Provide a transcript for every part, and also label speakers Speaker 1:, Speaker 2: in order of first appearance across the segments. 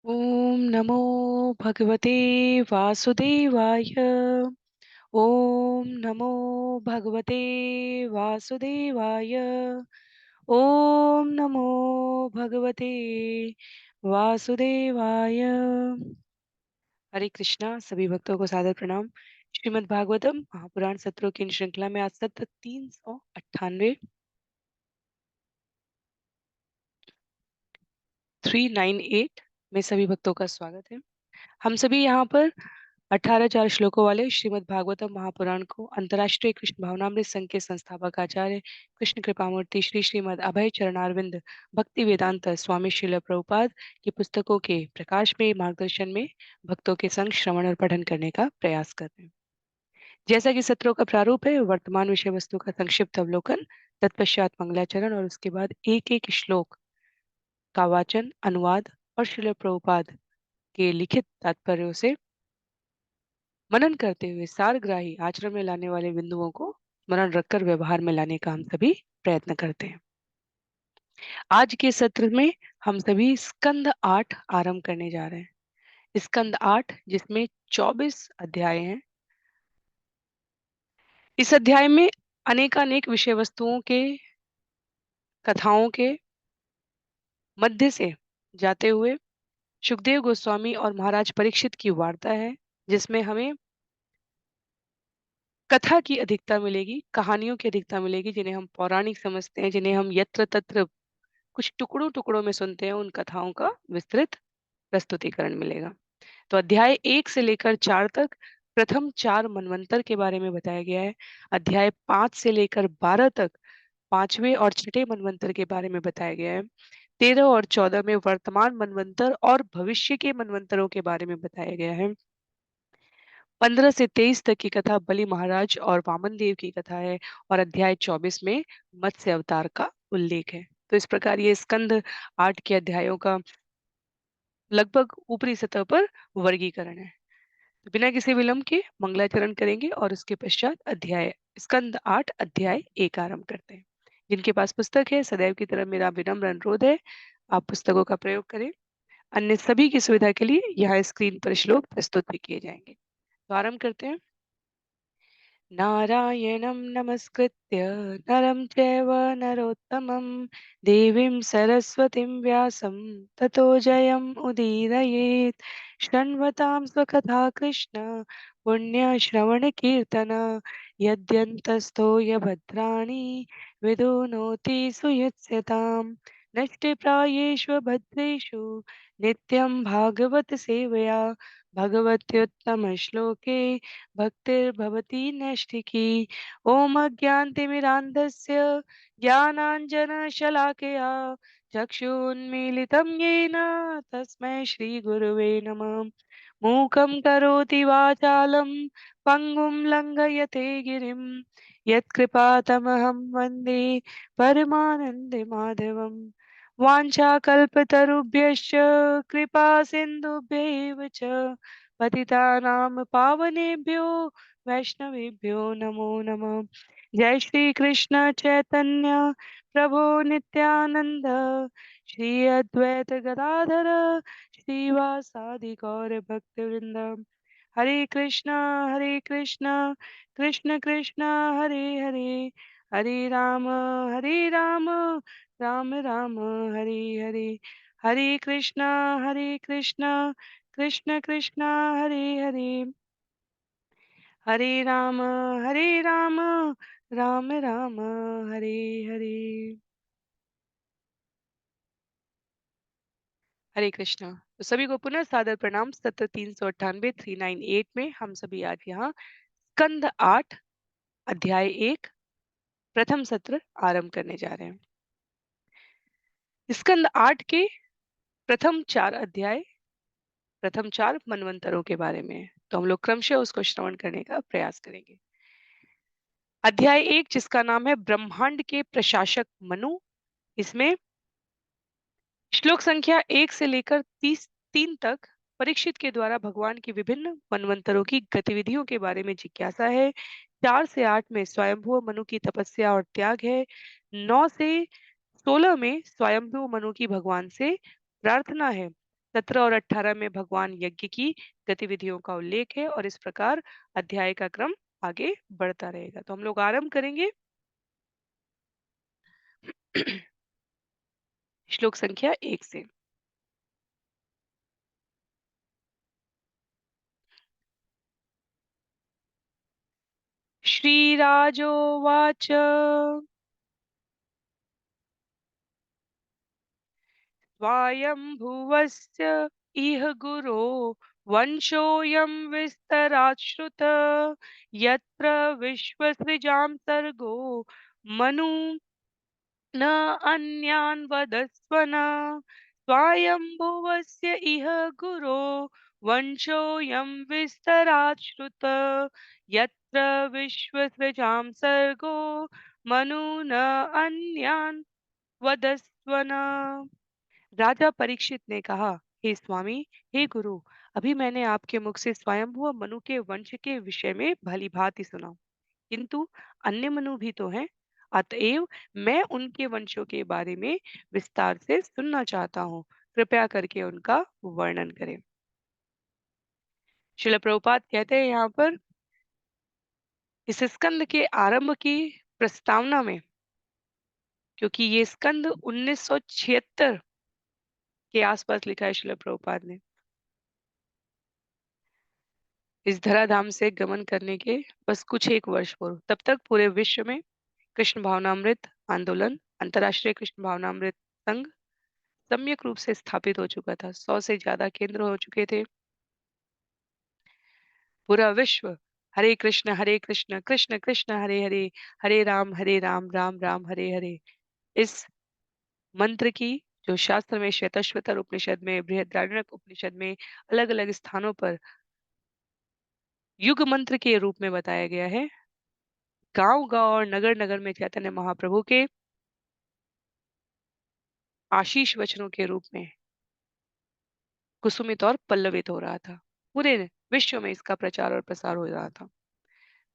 Speaker 1: ओम नमो भगवते वासुदेवाय। ओम नमो भगवते वासुदेवाय। ओम नमो भगवते वासुदेवाय। हरे कृष्णा। सभी भक्तों को सादर प्रणाम। श्रीमद् भागवतम महापुराण सत्रों की इन श्रृंखला में आज सत्र 398 398 में सभी भक्तों का स्वागत है। हम सभी यहाँ पर 18 श्लोकों वाले श्रीमद् भागवतम महापुराण को अंतर्राष्ट्रीय कृष्ण भावनामृत संघ के संस्थापक आचार्य कृष्ण कृपामूर्ति श्री श्रीमद् अभय चरणारविंद भक्ति वेदांत स्वामी श्रील प्रभुपाद की पुस्तकों के प्रकाश में मार्गदर्शन में भक्तों के संग श्रवण और पठन करने का प्रयास कर रहे हैं। जैसा कि सत्रों का प्रारूप है, वर्तमान विषय वस्तु का संक्षिप्त अवलोकन, तत्पश्चात मंगलाचरण और उसके बाद एक एक श्लोक का वाचन, अनुवाद और श्रील प्रभुपाद के लिखित तात्पर्यों से मनन करते हुए सारग्राही आचरण में लाने वाले बिंदुओं को स्मरण रखकर व्यवहार में लाने का हम सभी प्रयत्न करते हैं। आज के सत्र में हम सभी स्कंद 8 आरंभ करने जा रहे हैं। स्कंद 8 जिसमें 24 अध्याय हैं। इस अध्याय में अनेकानेक विषय वस्तुओं के कथाओं के मध्य से जाते हुए सुखदेव गोस्वामी और महाराज परीक्षित की वार्ता है, जिसमें हमें कथा की अधिकता मिलेगी, कहानियों की अधिकता मिलेगी, जिन्हें हम पौराणिक समझते हैं, जिन्हें हम यत्र तत्र कुछ टुकड़ों टुकड़ों में सुनते हैं। उन कथाओं का विस्तृत प्रस्तुतिकरण मिलेगा। तो अध्याय 1 से लेकर 4 तक प्रथम 4 मनवंतर के बारे में बताया गया है। अध्याय 5 से लेकर 12 तक पांचवें और छठे मनवंतर के बारे में बताया गया है। 13 और 14 में वर्तमान मनवंतर और भविष्य के मनवंतरों के बारे में बताया गया है। 15 से 23 तक की कथा बलि महाराज और वामन देव की कथा है और अध्याय 24 में मत्स्य अवतार का उल्लेख है। तो इस प्रकार ये स्कंद 8 के अध्यायों का लगभग ऊपरी सतह पर वर्गीकरण है। तो बिना किसी विलंब के मंगलाचरण करेंगे और उसके पश्चात अध्याय स्कंद 8 अध्याय 1 आरंभ करते हैं। जिनके पास पुस्तक है, सदैव की तरह मेरा विनम्र अनुरोध है, आप पुस्तकों का प्रयोग करें। अन्य सभी की सुविधा के लिए यहाँ स्क्रीन पर श्लोक प्रस्तुत भी किए जाएंगे। तो आरंभ करते हैं। नारायणं नमस्कृत्य नरं चैव नरोत्तमं देवीं सरस्वतीं व्यासं ततो जयम् उदीरयेत्। शृण्वतां स्वकथा कृष्ण पुण्यश्रवणकीर्तन यद्यन्तस्थो यभद्राणि विदुनोति सुयुत्स्यताम्। नष्टप्रायेषु भद्रेषु नित्यं भागवत सेवया भगवत्युत्तमश्लोके भक्तिर्भवती नैष्ठिकी। ॐ अज्ञानतिमिरान्धस्य ज्ञानाञ्जनशलाकया चक्षुन्मीलितं येन तस्मै श्रीगुरुवे नमः। मूकं करोति वाचालं पङ्गुं लङ्घयते गिरिं यत्कृपातमहं वन्दे परमानन्दमाधवम्। वाञ्छाकल्पतरुभ्यश्च कृपा सिन्धुभ्यैव च पतितानां पावनेभ्यो वैष्णवेभ्यो नमो नमः। जय श्री कृष्ण चैतन्य प्रभु नित्यानंद श्री अद्वैत गदाधर श्रीवासादि गौर भक्तवृंद। हरे कृष्ण कृष्ण कृष्ण हरे हरे, हरे राम राम राम हरे हरे। हरे कृष्ण कृष्ण कृष्ण हरे हरे, हरे राम राम राम हरे हरे। हरे कृष्णा। तो सभी को पुनः सादर प्रणाम। सत्र 398 398 में हम सभी आज यहाँ स्कंद 8 अध्याय 1 प्रथम सत्र आरंभ करने जा रहे हैं। स्कंद 8 के प्रथम 4 अध्याय प्रथम 4 मनवंतरों के बारे में है। तो हम लोग क्रमशः उसको श्रवण करने का प्रयास करेंगे। अध्याय 1 जिसका नाम है ब्रह्मांड के प्रशासक मनु, इसमें श्लोक संख्या 1 से लेकर 3 तक परीक्षित के द्वारा भगवान की विभिन्न मनवंतरों की गतिविधियों के बारे में जिज्ञासा है। 4 से 8 में स्वयंभू मनु की तपस्या और त्याग है। 9 से 16 में स्वयंभू मनु की भगवान से प्रार्थना है 17 और 18 में भगवान यज्ञ की गतिविधियों का उल्लेख है और इस प्रकार अध्याय का क्रम आगे बढ़ता रहेगा। तो हम लोग आरंभ करेंगे श्लोक संख्या 1 से। श्रीराजोवाच स्वायम्भुवस्य इह गुरो वंशोऽयं विस्तराच्छ्रुत यत्र विश्वसृजां सर्गो मनु न अन्यान् वदस्व न स्वायम्भुवस्य इह गुरो वंशोऽयं विस्तराच्छ्रुत यत्र विश्वसृजां सर्गो मनु न अन्यान् वदस्व न। राजा परीक्षित ने कहा, हे स्वामी, हे गुरु, अभी मैंने आपके मुख से स्वयंभुव मनु के वंश के विषय में भली भांति सुना, किंतु अन्य मनु भी तो हैं। अतएव मैं उनके वंशों के बारे में विस्तार से सुनना चाहता हूँ। कृपया करके उनका वर्णन करें। श्रील प्रभुपाद कहते हैं यहाँ पर इस स्कंद के आरंभ की प्रस्तावना में, क्योंकि ये स्कंद 1976 के आसपास लिखा है श्रील प्रभुपाद ने, इस धराधाम से गमन करने के बस कुछ एक वर्ष पूर्व। तब तक पूरे विश्व में कृष्ण भावनामृत आंदोलन, अंतर्राष्ट्रीय कृष्ण भावनामृत संघ सम्यक रूप से स्थापित हो चुका था। 100 से ज्यादा केंद्र हो चुके थे। पूरा विश्व हरे कृष्ण कृष्ण कृष्ण हरे हरे, हरे राम राम राम हरे हरे, इस मंत्र की, जो शास्त्र में श्वेताश्वतर उपनिषद में, बृहदारण्यक उपनिषद में अलग अलग स्थानों पर युग मंत्र के रूप में बताया गया है, गांव गांव और नगर नगर में चैतन्य महाप्रभु के आशीष वचनों के रूप में कुसुमित और पल्लवित हो रहा था। पूरे विश्व में इसका प्रचार और प्रसार हो रहा था।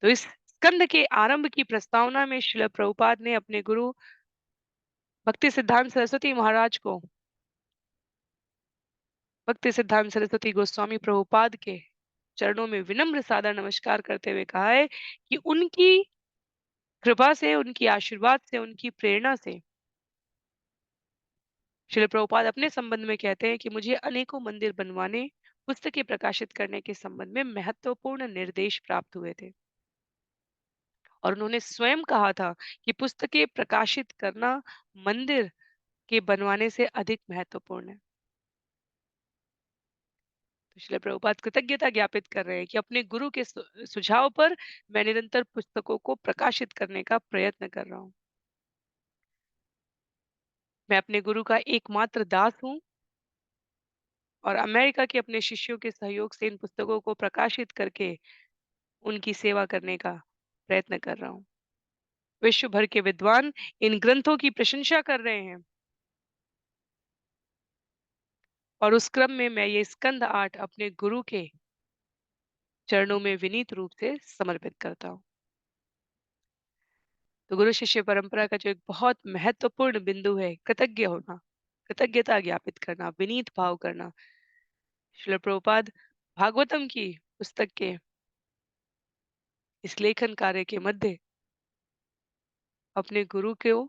Speaker 1: तो इस स्कंद के आरंभ की प्रस्तावना में श्रील प्रभुपाद ने अपने गुरु भक्ति सिद्धांत सरस्वती महाराज को, भक्ति सिद्धांत सरस्वती गोस्वामी प्रभुपाद के चरणों में विनम्र सादर नमस्कार करते हुए कहा है कि उनकी कृपा से, उनकी आशीर्वाद से, उनकी प्रेरणा से श्रील प्रभुपाद अपने संबंध में कहते हैं कि मुझे अनेकों मंदिर बनवाने, पुस्तकें प्रकाशित करने के संबंध में महत्वपूर्ण निर्देश प्राप्त हुए थे और उन्होंने स्वयं कहा था कि पुस्तकें प्रकाशित करना मंदिर के बनवाने से अधिक महत्वपूर्ण है। तो श्रील प्रभुपाद कृतज्ञता ज्ञापित कर रहे हैं कि अपने गुरु के सुझाव पर मैं निरंतर पुस्तकों को प्रकाशित करने का प्रयत्न कर रहा हूँ। मैं अपने गुरु का एकमात्र दास हूँ और अमेरिका के अपने शिष्यों के सहयोग से इन पुस्तकों को प्रकाशित करके उनकी सेवा करने का प्रयत्न कर रहा हूँ। विश्व भर के विद्वान इन ग्रंथों की प्रशंसा कर रहे हैं और उस क्रम में मैं ये स्कंद 8 अपने गुरु के चरणों में विनीत रूप से समर्पित करता हूँ। तो गुरु शिष्य परंपरा का जो एक बहुत महत्वपूर्ण बिंदु है, कृतज्ञ होना, कृतज्ञता ज्ञापित करना, विनीत भाव करना। श्रील प्रभुपाद भागवतम की पुस्तक के इस लेखन कार्य के मध्य अपने गुरु को,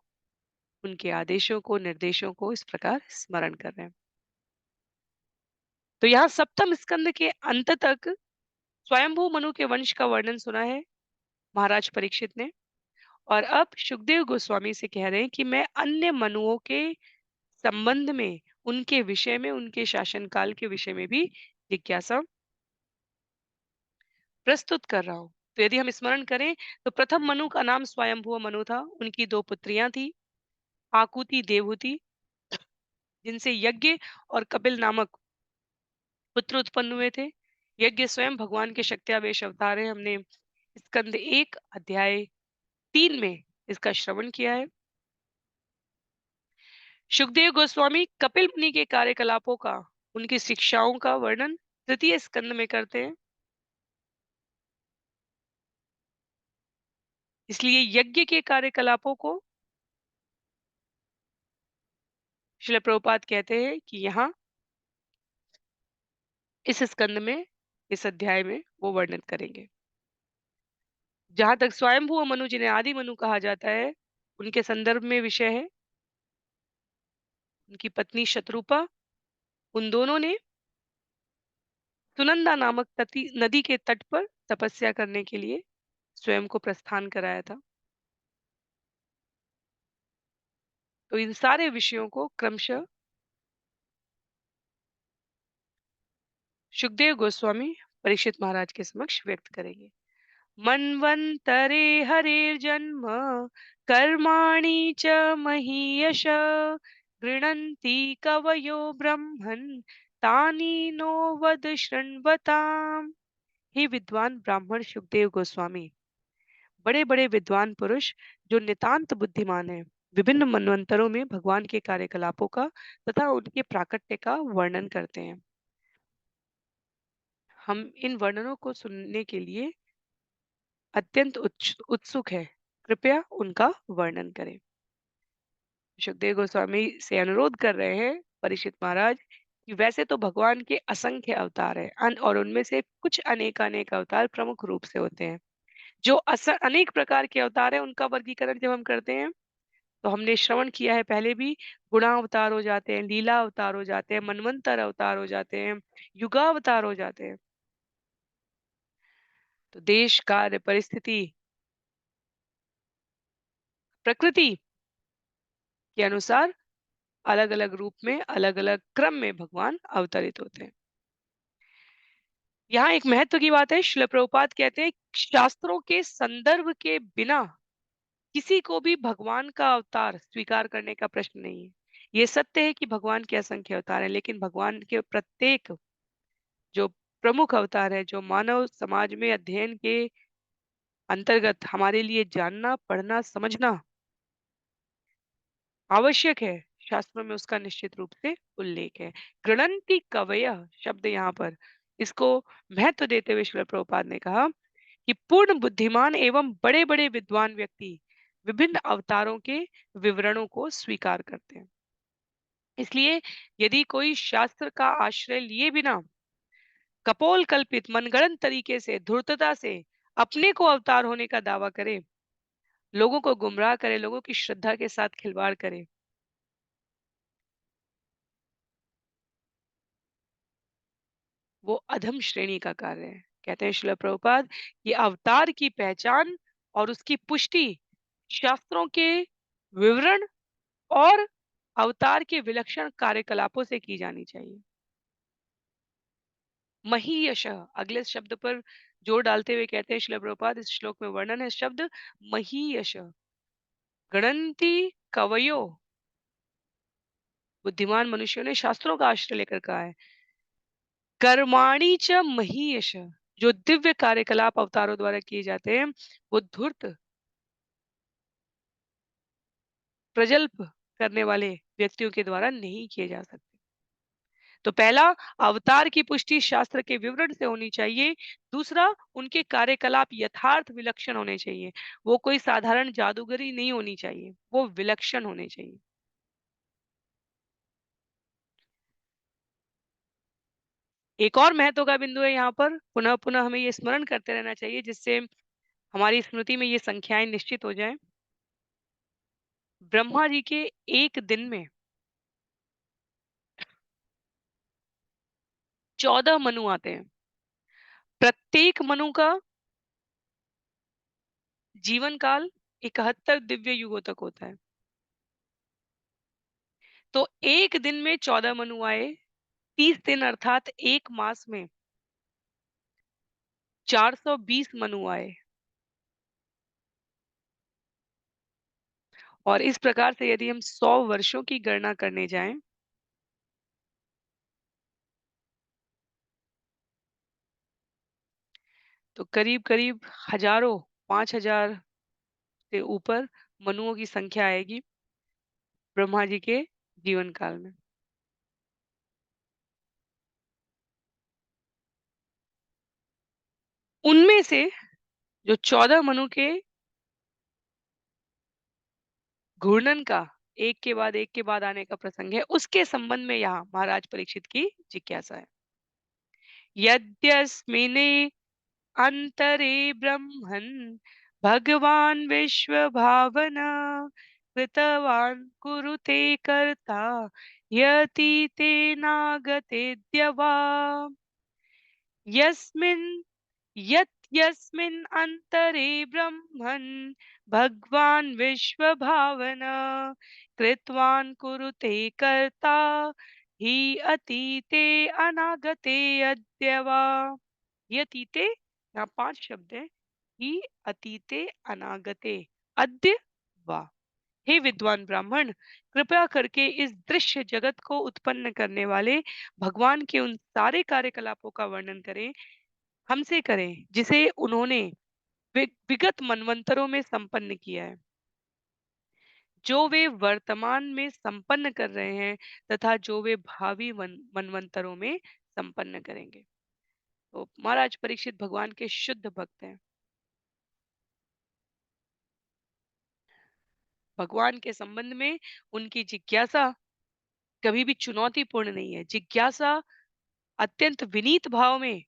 Speaker 1: उनके आदेशों को, निर्देशों को इस प्रकार स्मरण कर रहे हैं। तो यहाँ सप्तम स्कंद के अंत तक स्वयंभू मनु के वंश का वर्णन सुना है महाराज परीक्षित ने, और अब सुखदेव गोस्वामी से कह रहे हैं कि मैं अन्य मनुओं के संबंध में, उनके विषय में, उनके शासनकाल के विषय में भी जिज्ञासा प्रस्तुत कर रहा हूँ। तो यदि हम स्मरण करें तो प्रथम मनु का नाम स्वयंभुव मनु था। उनकी दो पुत्रियां थी, आकुति, देवहूति, जिनसे यज्ञ और कपिल नामक पुत्र उत्पन्न हुए थे। यज्ञ स्वयं भगवान के शक्त्यावेश अवतार है। हमने स्कंद 1 अध्याय 3 में इसका श्रवण किया है। सुखदेव गोस्वामी कपिल मुनि के कार्यकलापों का, उनकी शिक्षाओं का वर्णन तृतीय स्कंद में करते हैं। इसलिए यज्ञ के कार्यकलापों को श्रील प्रभुपाद कहते हैं कि यहाँ इस स्कंद में, इस अध्याय में वो वर्णन करेंगे। जहाँ तक स्वयंभू मनु जिन्हें आदि मनु कहा जाता है, उनके संदर्भ में विषय है, उनकी पत्नी शत्रुपा, उन दोनों ने सुनंदा नामक नदी के तट पर तपस्या करने के लिए स्वयं को प्रस्थान कराया था। तो इन सारे विषयों को क्रमशः सुखदेव गोस्वामी परीक्षित महाराज के समक्ष व्यक्त करेंगे। मन्वन्तरे हरेर्जन्म कर्माणि च महीयश गृह्णन्ति कवयो ब्रह्मन् तानि नो वद शृण्वताम्। हे विद्वान ब्राह्मण सुखदेव गोस्वामी, बड़े बड़े विद्वान पुरुष जो नितांत बुद्धिमान हैं, विभिन्न मनवंतरों में भगवान के कार्यकलापों का तथा उनके प्राकट्य का वर्णन करते हैं। हम इन वर्णनों को सुनने के लिए अत्यंत उत्सुक है। कृपया उनका वर्णन करें। सुखदेव गोस्वामी से अनुरोध कर रहे हैं परीक्षित महाराज कि वैसे तो भगवान के असंख्य अवतार हैं और उनमें से कुछ अनेक अवतार प्रमुख रूप से होते हैं। जो अनेक प्रकार के अवतार हैं उनका वर्गीकरण जब हम करते हैं तो हमने श्रवण किया है पहले भी, गुणावतार हो जाते हैं, लीला अवतार हो जाते हैं, मनवंतर अवतार हो जाते हैं, युगावतार हो जाते हैं। तो देश कार्य परिस्थिति प्रकृति के अनुसार अलग अलग रूप में अलग अलग क्रम में भगवान अवतरित होते हैं। यहाँ एक महत्व की बात है, श्रील प्रभुपाद कहते हैं शास्त्रों के संदर्भ के बिना किसी को भी भगवान का अवतार स्वीकार करने का प्रश्न नहीं है। ये सत्य है कि भगवान के असंख्य अवतार हैं, लेकिन भगवान के प्रत्येक जो प्रमुख अवतार है, जो मानव समाज में अध्ययन के अंतर्गत हमारे लिए जानना, पढ़ना, समझना आवश्यक है, शास्त्रों में उसका निश्चित रूप से उल्लेख है। गृणंति कवयः शब्द यहाँ पर इसको महत्व देते हुए श्रील प्रभुपाद ने कहा कि पूर्ण बुद्धिमान एवं बड़े-बड़े विद्वान व्यक्ति विभिन्न अवतारों के विवरणों को स्वीकार करते हैं। इसलिए यदि कोई शास्त्र का आश्रय लिए बिना कपोल कल्पित मनगढ़ंत तरीके से धूर्तता से अपने को अवतार होने का दावा करे, लोगों को गुमराह करे, लोगों की श्रद्धा के साथ खिलवाड़ करे, वो अधम श्रेणी का कार्य है। कहते हैं श्रील प्रभुपाद कि अवतार की पहचान और उसकी पुष्टि शास्त्रों के विवरण और अवतार के विलक्षण कार्यकलापों से की जानी चाहिए। महीयशः अगले शब्द पर जोर डालते हुए कहते हैं श्रील प्रभुपाद, इस श्लोक में वर्णन है शब्द महीयशः। गणन्ति कवयो, बुद्धिमान मनुष्यों ने शास्त्रों का आश्रय लेकर कहा है। कर्माणि च महीयशः, जो दिव्य कार्यकलाप अवतारों द्वारा किए जाते हैं वो धूर्त प्रजल्प करने वाले व्यक्तियों के द्वारा नहीं किए जा सकते। तो पहला, अवतार की पुष्टि शास्त्र के विवरण से होनी चाहिए। दूसरा, उनके कार्यकलाप यथार्थ विलक्षण होने चाहिए। वो कोई साधारण जादूगरी नहीं होनी चाहिए, वो विलक्षण होने चाहिए। एक और महत्व का बिंदु है यहाँ पर, पुनः पुनः हमें ये स्मरण करते रहना चाहिए जिससे हमारी स्मृति में ये संख्याएं निश्चित हो जाएं। ब्रह्मा जी के एक दिन में 14 मनु आते हैं। प्रत्येक मनु का जीवन काल 71 दिव्य युगों तक होता है। तो एक दिन में 14 मनु आए, 30 दिन अर्थात एक मास में 420 मनु आए। और इस प्रकार से यदि हम 100 वर्षों की गणना करने जाएं तो करीब करीब हजारों, 5000 से ऊपर मनुओं की संख्या आएगी ब्रह्मा जी के जीवन काल में। उनमें से जो 14 मनु के घूर्णन का एक के बाद आने का प्रसंग है, उसके संबंध में यहाँ महाराज परीक्षित की जिज्ञासा है। यद्यस्मिन् अंतरे ब्रह्मन् भगवान् विश्वभावना कृतवान् कुरुते कर्ता यतीतेनागतेद्यवा यस्मिन् यस्मिन् अंतरे ब्रह्मन् भगवान् विश्वभावना कृतवान् कुरुते कर्ता हि अतीते अनागते अद्य वा। ये अतीते यहाँ 5 शब्द हैं। ही अतीते अनागते अद्य वा। हे विद्वान ब्राह्मण, कृपया करके इस दृश्य जगत को उत्पन्न करने वाले भगवान के उन सारे कार्यकलापों का वर्णन करें, हमसे करें, जिसे उन्होंने विगत मनवंतरों में संपन्न किया है, जो वे वर्तमान में संपन्न कर रहे हैं तथा जो वे भावी मनवंतरों में संपन्न करेंगे। तो महाराज परीक्षित भगवान के शुद्ध भक्त हैं। भगवान के संबंध में उनकी जिज्ञासा कभी भी चुनौतीपूर्ण नहीं है। जिज्ञासा अत्यंत विनीत भाव में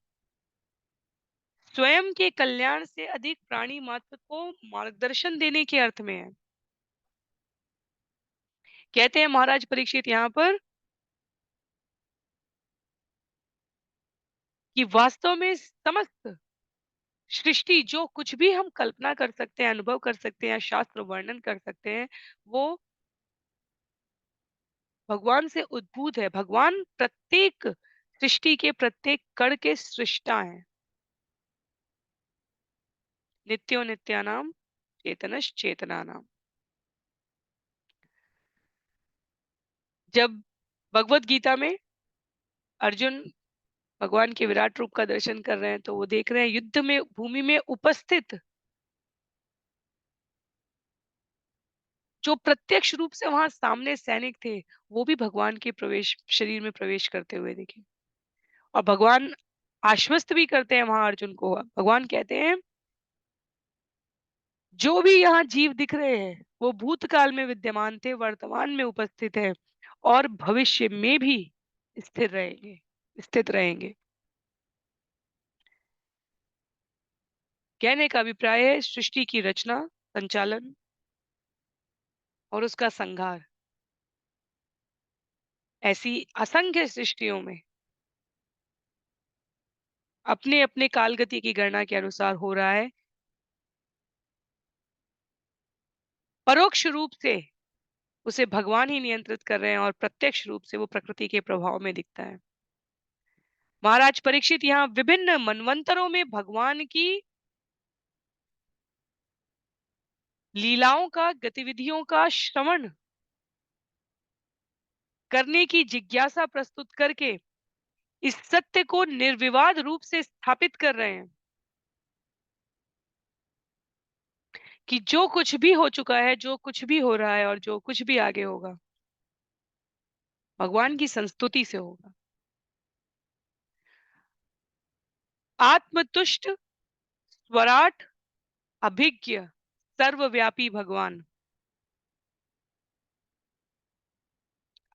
Speaker 1: स्वयं के कल्याण से अधिक प्राणी मात्र को मार्गदर्शन देने के अर्थ में है। कहते हैं महाराज परीक्षित यहाँ पर कि वास्तव में समस्त सृष्टि जो कुछ भी हम कल्पना कर सकते हैं, अनुभव कर सकते हैं या शास्त्र वर्णन कर सकते हैं, वो भगवान से उद्भूत है। भगवान प्रत्येक सृष्टि के प्रत्येक कण के सृष्टा हैं। नित्यो नित्यानाम चेतनश्चेतनानाम। जब भगवत गीता में अर्जुन भगवान के विराट रूप का दर्शन कर रहे हैं तो वो देख रहे हैं युद्ध में भूमि में उपस्थित जो प्रत्यक्ष रूप से वहां सामने सैनिक थे, वो भी भगवान के प्रवेश शरीर में प्रवेश करते हुए दिखे। और भगवान आश्वस्त भी करते हैं वहां अर्जुन को। भगवान कहते हैं जो भी यहाँ जीव दिख रहे हैं वो भूतकाल में विद्यमान थे, वर्तमान में उपस्थित है और भविष्य में भी स्थिर रहेंगे, स्थित रहेंगे। कहने का अभिप्राय है सृष्टि की रचना, संचालन और उसका संहार ऐसी असंख्य सृष्टियों में अपने अपने कालगति की गणना के अनुसार हो रहा है। परोक्ष रूप से उसे भगवान ही नियंत्रित कर रहे हैं और प्रत्यक्ष रूप से वो प्रकृति के प्रभाव में दिखता है। महाराज परीक्षित यहाँ विभिन्न मनवंतरों में भगवान की लीलाओं का, गतिविधियों का श्रवण करने की जिज्ञासा प्रस्तुत करके इस सत्य को निर्विवाद रूप से स्थापित कर रहे हैं कि जो कुछ भी हो चुका है, जो कुछ भी हो रहा है और जो कुछ भी आगे होगा, भगवान की संस्तुति से होगा। आत्मतुष्ट, स्वराट, अभिज्ञ, सर्वव्यापी भगवान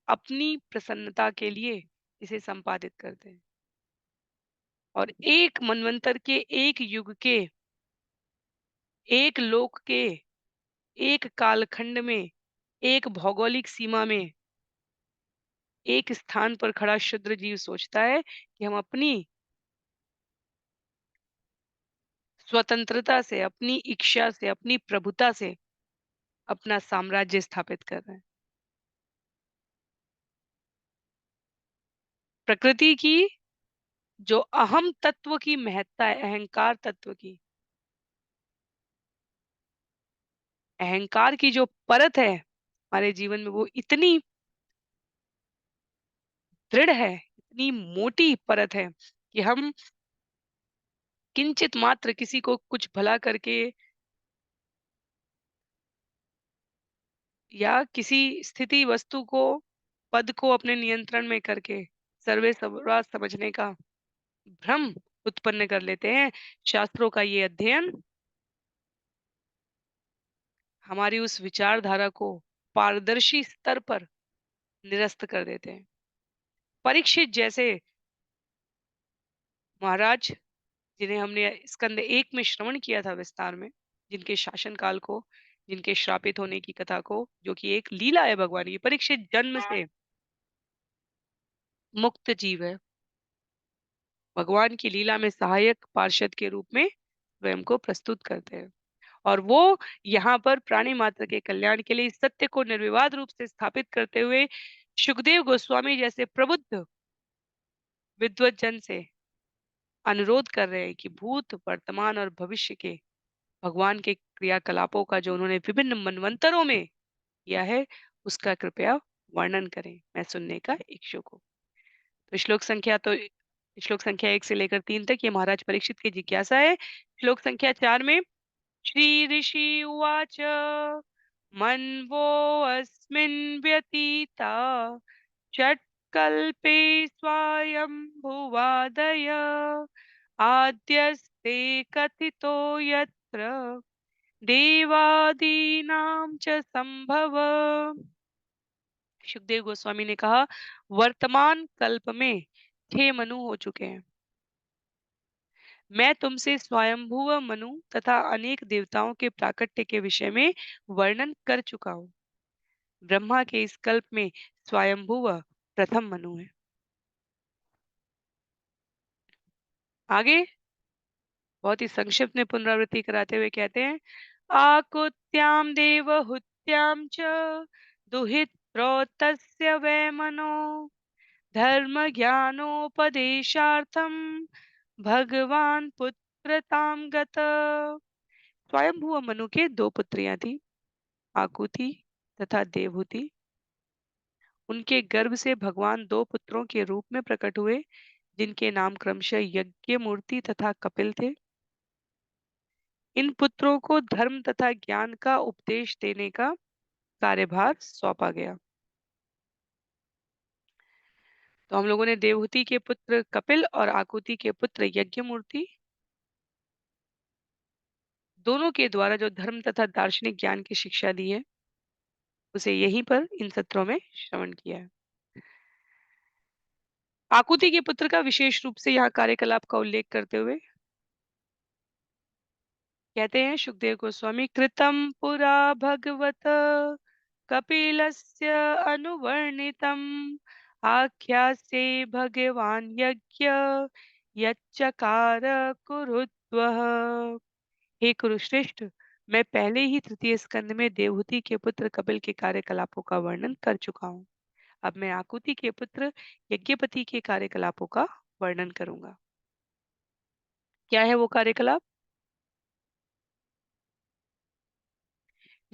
Speaker 1: अपनी प्रसन्नता के लिए इसे संपादित करते हैं और एक मनवंतर के, एक युग के, एक लोक के, एक कालखंड में, एक भौगोलिक सीमा में, एक स्थान पर खड़ा क्षुद्र जीव सोचता है कि हम अपनी स्वतंत्रता से, अपनी इच्छा से, अपनी प्रभुता से अपना साम्राज्य स्थापित कर रहे हैं। प्रकृति की जो अहम तत्व की महत्ता है, अहंकार तत्व की, अहंकार की जो परत है हमारे जीवन में, वो इतनी दृढ़ है, इतनी मोटी परत है कि हम किंचित मात्र किसी को कुछ भला करके या किसी स्थिति वस्तु को, पद को अपने नियंत्रण में करके सर्वे सर्वा समझने का भ्रम उत्पन्न कर लेते हैं। शास्त्रों का ये अध्ययन हमारी उस विचारधारा को पारदर्शी स्तर पर निरस्त कर देते हैं। परीक्षित जैसे महाराज जिन्हें हमने स्कंद 1 में श्रवण किया था विस्तार में, जिनके शासनकाल को, जिनके श्रापित होने की कथा को, जो कि एक लीला है भगवान की। परीक्षित जन्म से मुक्त जीव है। भगवान की लीला में सहायक पार्षद के रूप में स्वयं को प्रस्तुत करते हैं। और वो यहाँ पर प्राणी मात्र के कल्याण के लिए इस सत्य को निर्विवाद रूप से स्थापित करते हुए सुखदेव गोस्वामी जैसे प्रबुद्ध विद्वत जन से अनुरोध कर रहे हैं कि भूत, वर्तमान और भविष्य के भगवान के क्रियाकलापों का जो उन्होंने विभिन्न मनवंतरों में किया है, उसका कृपया वर्णन करें। मैं सुनने का इच्छुक हूँ। तो श्लोक संख्या 1 से लेकर 3 तक ये महाराज परीक्षित की जिज्ञासा है। श्लोक संख्या 4 में श्री ऋषि उवाच मन्वो अस्मिन् व्यतीता षट्कल्पे स्वायम्भुवादय आद्यस्ते कथितो यत्र देवादीनां च संभव। सुखदेव गोस्वामी ने कहा वर्तमान कल्प में 6 मनु हो चुके हैं। मैं तुमसे स्वयंभुव मनु तथा अनेक देवताओं के प्राकट्य के विषय में वर्णन कर चुका हूँ। ब्रह्मा के इस कल्प में स्वयंभुव प्रथम मनु है। आगे बहुत ही संक्षिप्त में पुनरावृत्ति कराते हुए कहते हैं आकुत्याम देवहुत्याम च दुहित्रोतस्य वै मनो धर्म ज्ञानोपदेशार्थम भगवान पुत्रताम गत। स्वयंभुव मनु के 2 पुत्रियां थी, आकुति तथा देवहूति। उनके गर्भ से भगवान 2 पुत्रों के रूप में प्रकट हुए, जिनके नाम क्रमशः यज्ञमूर्ति तथा कपिल थे। इन पुत्रों को धर्म तथा ज्ञान का उपदेश देने का कार्यभार सौंपा गया। तो हम लोगों ने देवहूति के पुत्र कपिल और आकुति के पुत्र यज्ञमूर्ति दोनों के द्वारा जो धर्म तथा दार्शनिक ज्ञान की शिक्षा दी है, उसे यहीं पर इन सत्रों में श्रवण किया है। आकुति के पुत्र का विशेष रूप से यहाँ कार्यकलाप का उल्लेख करते हुए कहते हैं सुखदेव गोस्वामी कृतं पुरा भगवत कपिलस्य अनुवर्णितम् आख्यास्ये भगवान यज्ञ यच्चकार कुरुद्वः। हे कुरुश्रेष्ठ, मैं पहले ही तृतीय स्कंद में देवहूति के पुत्र कपिल के कार्यकलापों का वर्णन कर चुका हूँ। अब मैं आकुति के पुत्र यज्ञपति के कार्यकलापों का वर्णन करूंगा। क्या है वो कार्यकलाप?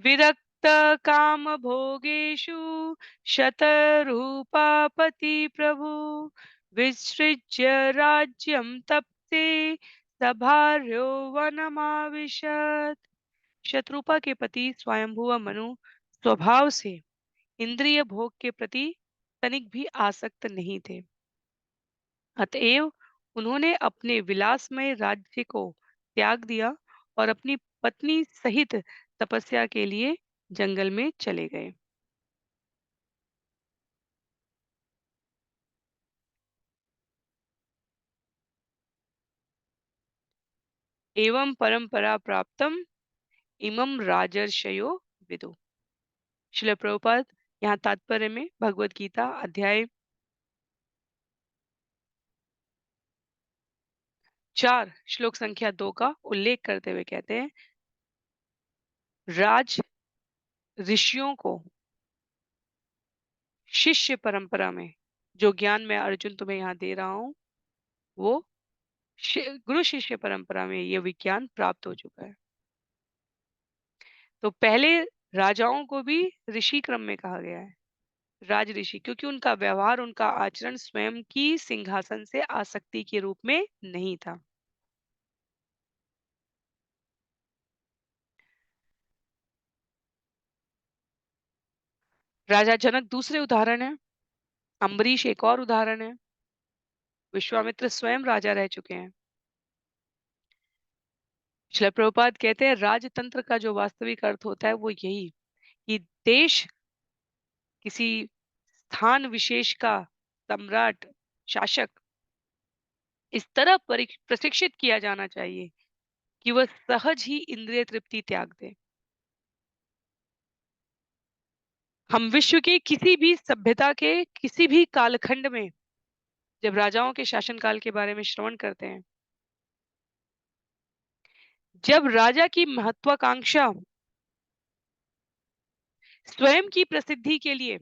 Speaker 1: विरक्त काम भोगेषु शतरूपापति प्रभु विसृज्य राज्यं तप्ते सभार्यो वनमाविशत्। शत्रुपा के पति स्वयंभुव मनु स्वभाव से इंद्रिय भोग के प्रति तनिक भी आसक्त नहीं थे। अतएव उन्होंने अपने विलासमय राज्य को त्याग दिया और अपनी पत्नी सहित तपस्या के लिए जंगल में चले गए। एवं परंपरा प्राप्तम इमं राजर्षयो विदु। श्रील प्रभुपाद यहाँ तात्पर्य में भगवत गीता अध्याय 4 श्लोक संख्या 2 का उल्लेख करते हुए कहते हैं राज ऋषियों को शिष्य परंपरा में जो ज्ञान मैं अर्जुन तुम्हें यहाँ दे रहा हूँ वो गुरु शिष्य परंपरा में ये विज्ञान प्राप्त हो चुका है। तो पहले राजाओं को भी ऋषि क्रम में कहा गया है, राज ऋषि, क्योंकि उनका व्यवहार उनका आचरण स्वयं की सिंहासन से आसक्ति के रूप में नहीं था। राजा जनक दूसरे उदाहरण है, अम्बरीश एक और उदाहरण है, विश्वामित्र स्वयं राजा रह चुके हैं। श्रील प्रभुपाद कहते हैं राजतंत्र का जो वास्तविक अर्थ होता है वो यही कि देश किसी स्थान विशेष का सम्राट शासक इस तरह प्रशिक्षित किया जाना चाहिए कि वह सहज ही इंद्रिय तृप्ति त्याग दे। हम विश्व के किसी भी सभ्यता के किसी भी कालखंड में जब राजाओं के शासनकाल के बारे में श्रवण करते हैं, जब राजा की महत्वाकांक्षा स्वयं की प्रसिद्धि के लिए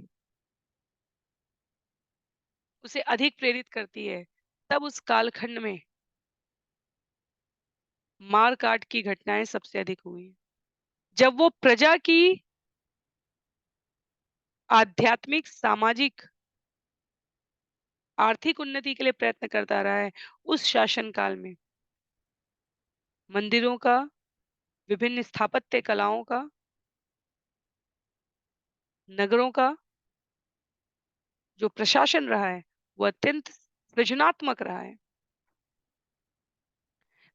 Speaker 1: उसे अधिक प्रेरित करती है, तब उस कालखंड में मार-काट की घटनाएँ सबसे अधिक हुई। जब वो प्रजा की आध्यात्मिक, सामाजिक, आर्थिक उन्नति के लिए प्रयत्न करता रहा है, उस शासनकाल में मंदिरों का, विभिन्न स्थापत्य कलाओं का, नगरों का जो प्रशासन रहा है, वो अत्यंत सृजनात्मक रहा है।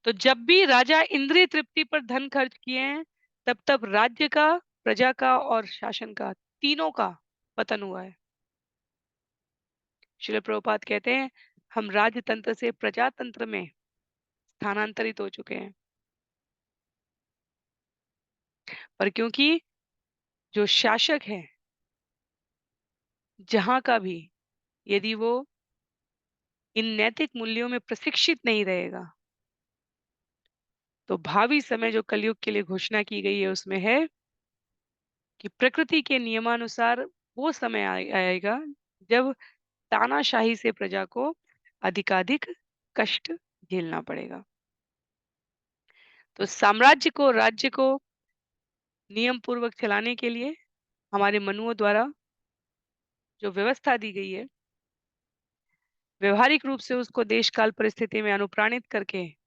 Speaker 1: तो जब भी राजा इंद्रिय तृप्ति पर धन खर्च किए हैं, तब-तब राज्य का, प्रजा का और शासन का, तीनों का पतन हुआ है। श्रील प्रभुपाद कहते हैं, हम राजतंत्र से प्रजातंत्र में स्थानांतरित हो चुके हैं। पर क्योंकि जो शासक है, जहाँ का भी, यदि वो इन नैतिक मूल्यों में प्रशिक्षित नहीं रहेगा, तो भावी समय जो कलयुग के लिए घोषणा की गई है, उसमें है कि प्रकृति के नियमानुसार वो समय आएगा, जब तानाशाही से प्रजा को अधिकाधिक कष्ट झेलना पड़ेगा। तो साम्राज्य को, राज्य को नियम पूर्वक चलाने के लिए हमारे मनुओं द्वारा जो व्यवस्था दी गई है, व्यवहारिक रूप से उसको देश काल परिस्थिति में अनुप्राणित करके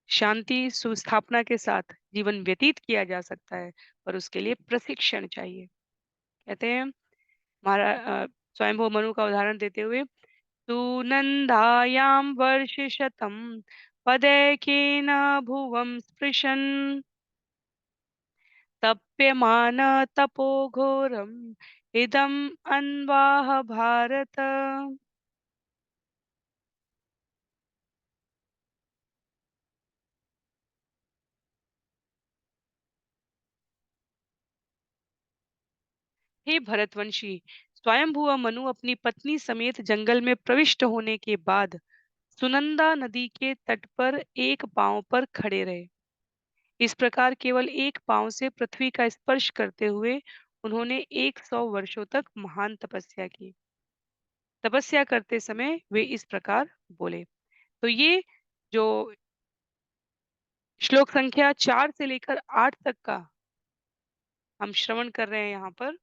Speaker 1: शांति सुस्थापना के साथ जीवन व्यतीत किया जा सकता है, पर उसके लिए प्रशिक्षण चाहिए। कहते हैं स्वयंभू मनु का उदाहरण देते हुए, सुनंदायां वर्षशतं पदैकेन भुवं स्पृशन् तप्यमान तपो घोरम इदम अन्वाह भारत। हे भरतवंशी, स्वयंभुव मनु अपनी पत्नी समेत जंगल में प्रविष्ट होने के बाद सुनंदा नदी के तट पर एक पांव पर खड़े रहे। इस प्रकार केवल एक पांव से पृथ्वी का स्पर्श करते हुए उन्होंने 100 वर्षों तक महान तपस्या की। तपस्या करते समय वे इस प्रकार बोले। तो ये जो श्लोक संख्या 4 से लेकर 8 तक का हम श्रवण कर रहे हैं यहाँ पर,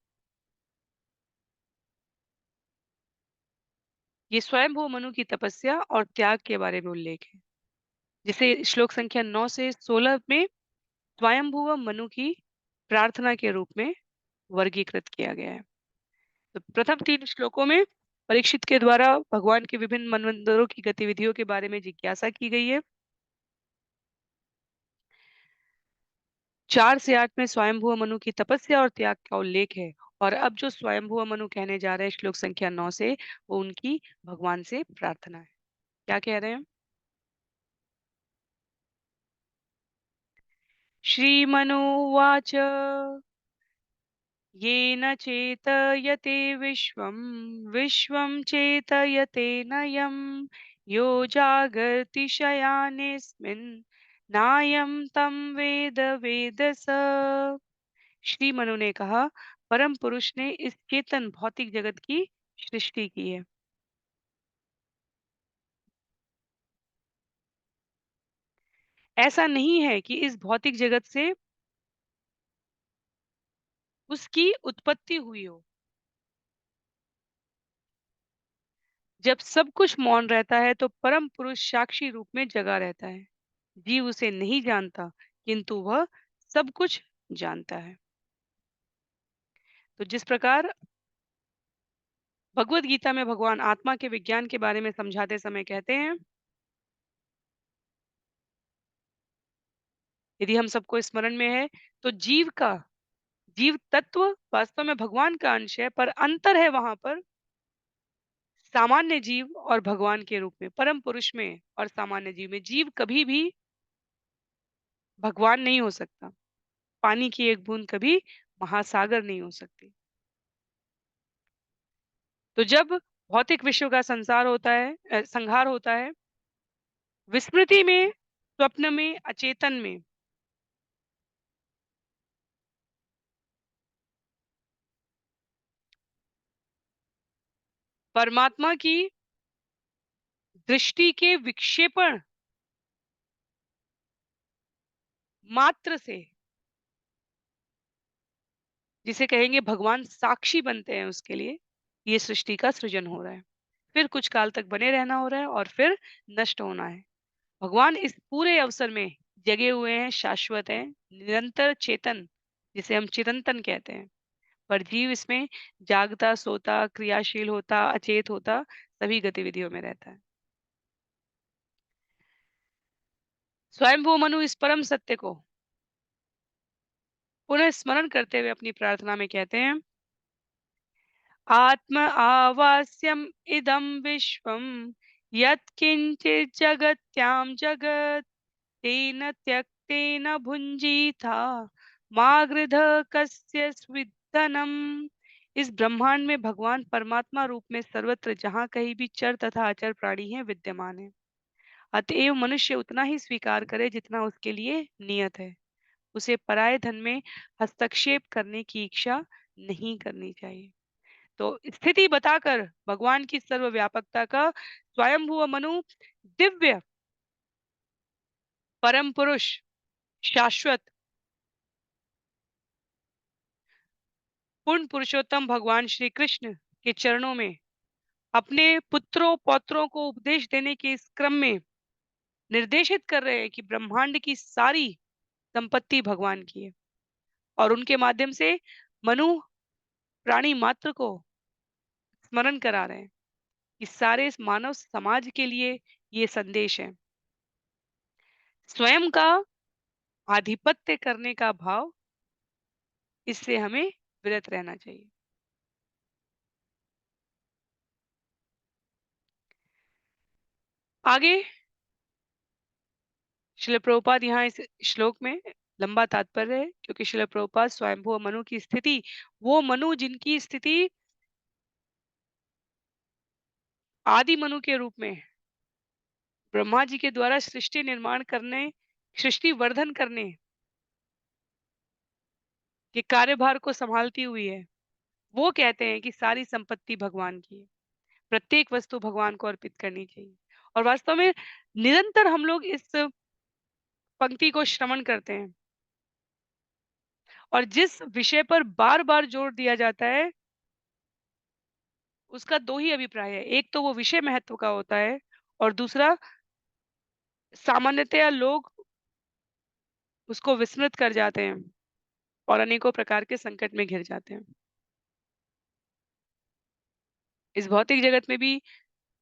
Speaker 1: ये स्वयंभू मनु की तपस्या और त्याग के बारे में उल्लेख है। जिसे श्लोक संख्या 9 से 16 में स्वयंभुव मनु की प्रार्थना के रूप में वर्गीकृत किया गया है। तो प्रथम 3 श्लोकों में परीक्षित के द्वारा भगवान के विभिन्न मनवंतरों की गतिविधियों के बारे में जिज्ञासा की गई है। 4 से 8 में स्वयंभुव मनु की तपस्या और त्याग का उल्लेख है। और अब जो स्वयंभुव मनु कहने जा रहे हैं श्लोक संख्या 9 से, वो उनकी भगवान से प्रार्थना है। क्या कह रहे हैं? श्रीमनुवाच येन चेतयते विश्वं विश्वं चेतयतेनयं यो जागर्ति शयानेऽस्मिन् नायं तं वेद वेदस। श्री मनु ने कहा, परम पुरुष ने इस चेतन भौतिक जगत की सृष्टि की है। ऐसा नहीं है कि इस भौतिक जगत से उसकी उत्पत्ति हुई हो। जब सब कुछ मौन रहता है तो परम पुरुष साक्षी रूप में जगा रहता है। जीव उसे नहीं जानता, किंतु वह सब कुछ जानता है। तो जिस प्रकार भगवत गीता में भगवान आत्मा के विज्ञान के बारे में समझाते समय कहते हैं, यदि हम सबको स्मरण में है, तो जीव तत्व वास्तव में भगवान का अंश है, पर अंतर है वहां पर सामान्य जीव और भगवान के रूप में, परम पुरुष में और सामान्य जीव में, जीव कभी भी भगवान नहीं हो सकता। पानी की एक बूंद कभी महासागर नहीं हो सकती। तो जब भौतिक विश्व का संहार होता है, विस्मृति में, स्वप्न में, अचेतन में, परमात्मा की दृष्टि के विक्षेपण मात्र से, जिसे कहेंगे भगवान साक्षी बनते हैं उसके लिए, ये सृष्टि का सृजन हो रहा है। फिर कुछ काल तक बने रहना हो रहा है और फिर नष्ट होना है। भगवान इस पूरे अवसर में जगे हुए हैं, शाश्वत हैं, निरंतर चेतन, जिसे हम चिरंतन कहते हैं। पर जीव इसमें जागता, सोता, क्रियाशील होता, अचेत होता, सभी गतिविधियों में रहता है। स्वयंभू मनु इस परम सत्य को पुनः स्मरण करते हुए अपनी प्रार्थना में कहते हैं, आत्म आवास्यम इदं विश्वम यत्किंचित् जगत्यां जगत् तेन त्यक्तेन भुंजीथा मागृध कस्य स्विद्धनम। इस ब्रह्मांड में भगवान परमात्मा रूप में सर्वत्र जहाँ कहीं भी चर तथा अचर प्राणी हैं विद्यमान है। अतएव मनुष्य उतना ही स्वीकार करे जितना उसके लिए नियत है। उसे पराये धन में हस्तक्षेप करने की इच्छा नहीं करनी चाहिए। तो स्थिति बताकर भगवान की सर्वव्यापकता का स्वयंभुव मनु दिव्य परम पुरुष शाश्वत पूर्ण पुरुषोत्तम भगवान श्री कृष्ण के चरणों में अपने पुत्रों पौत्रों को उपदेश देने के इस क्रम में निर्देशित कर रहे हैं कि ब्रह्मांड की सारी संपत्ति भगवान की है और उनके माध्यम से मनु प्राणी मात्र को स्मरण करा रहे हैं कि सारे इस मानव समाज के लिए ये संदेश है। स्वयं का आधिपत्य करने का भाव, इससे हमें विरत रहना चाहिए। आगे श्रील प्रभुपाद यहाँ इस श्लोक में लंबा तात्पर्य है, क्योंकि श्रील प्रभुपाद स्वयंभू मनु की स्थिति, वो मनु जिनकी स्थिति आदि मनु के रूप में ब्रह्मा जी के द्वारा सृष्टि निर्माण करने, सृष्टि वर्धन करने के कार्यभार को संभालती हुई है, वो कहते हैं कि सारी संपत्ति भगवान की है, प्रत्येक वस्तु भगवान को अर्पित करनी चाहिए। और वास्तव में निरंतर हम लोग इस पंक्ति को श्रवण करते हैं और जिस विषय पर बार बार जोर दिया जाता है, उसका दो ही अभिप्राय है। एक तो वो विषय महत्व का होता है और दूसरा सामान्यतया लोग उसको विस्मृत कर जाते हैं और अनेकों प्रकार के संकट में घिर जाते हैं। इस भौतिक जगत में भी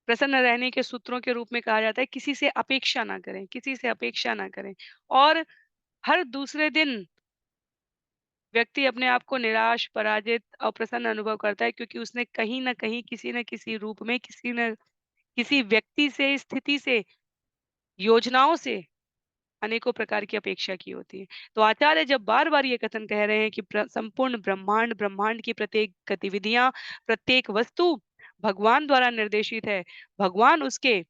Speaker 1: प्रसन्न रहने के सूत्रों के रूप में कहा जाता है, किसी से अपेक्षा ना करें, किसी से अपेक्षा ना करें। और हर दूसरे दिन व्यक्ति अपने आप को निराश, पराजित, अप्रसन्न अनुभव करता है, क्योंकि उसने कहीं न कहीं, किसी न किसी रूप में, किसी न किसी व्यक्ति से, स्थिति से, योजनाओं से अनेकों प्रकार की अपेक्षा की होती है। तो आचार्य जब बार-बार ये कथन कह रहे हैं कि संपूर्ण ब्रह्मांड, ब्रह्मांड की प्रत्येक गतिविधियाँ, प्रत्येक वस्तु भगवान द्वारा निर्देशित है। भगवान उसके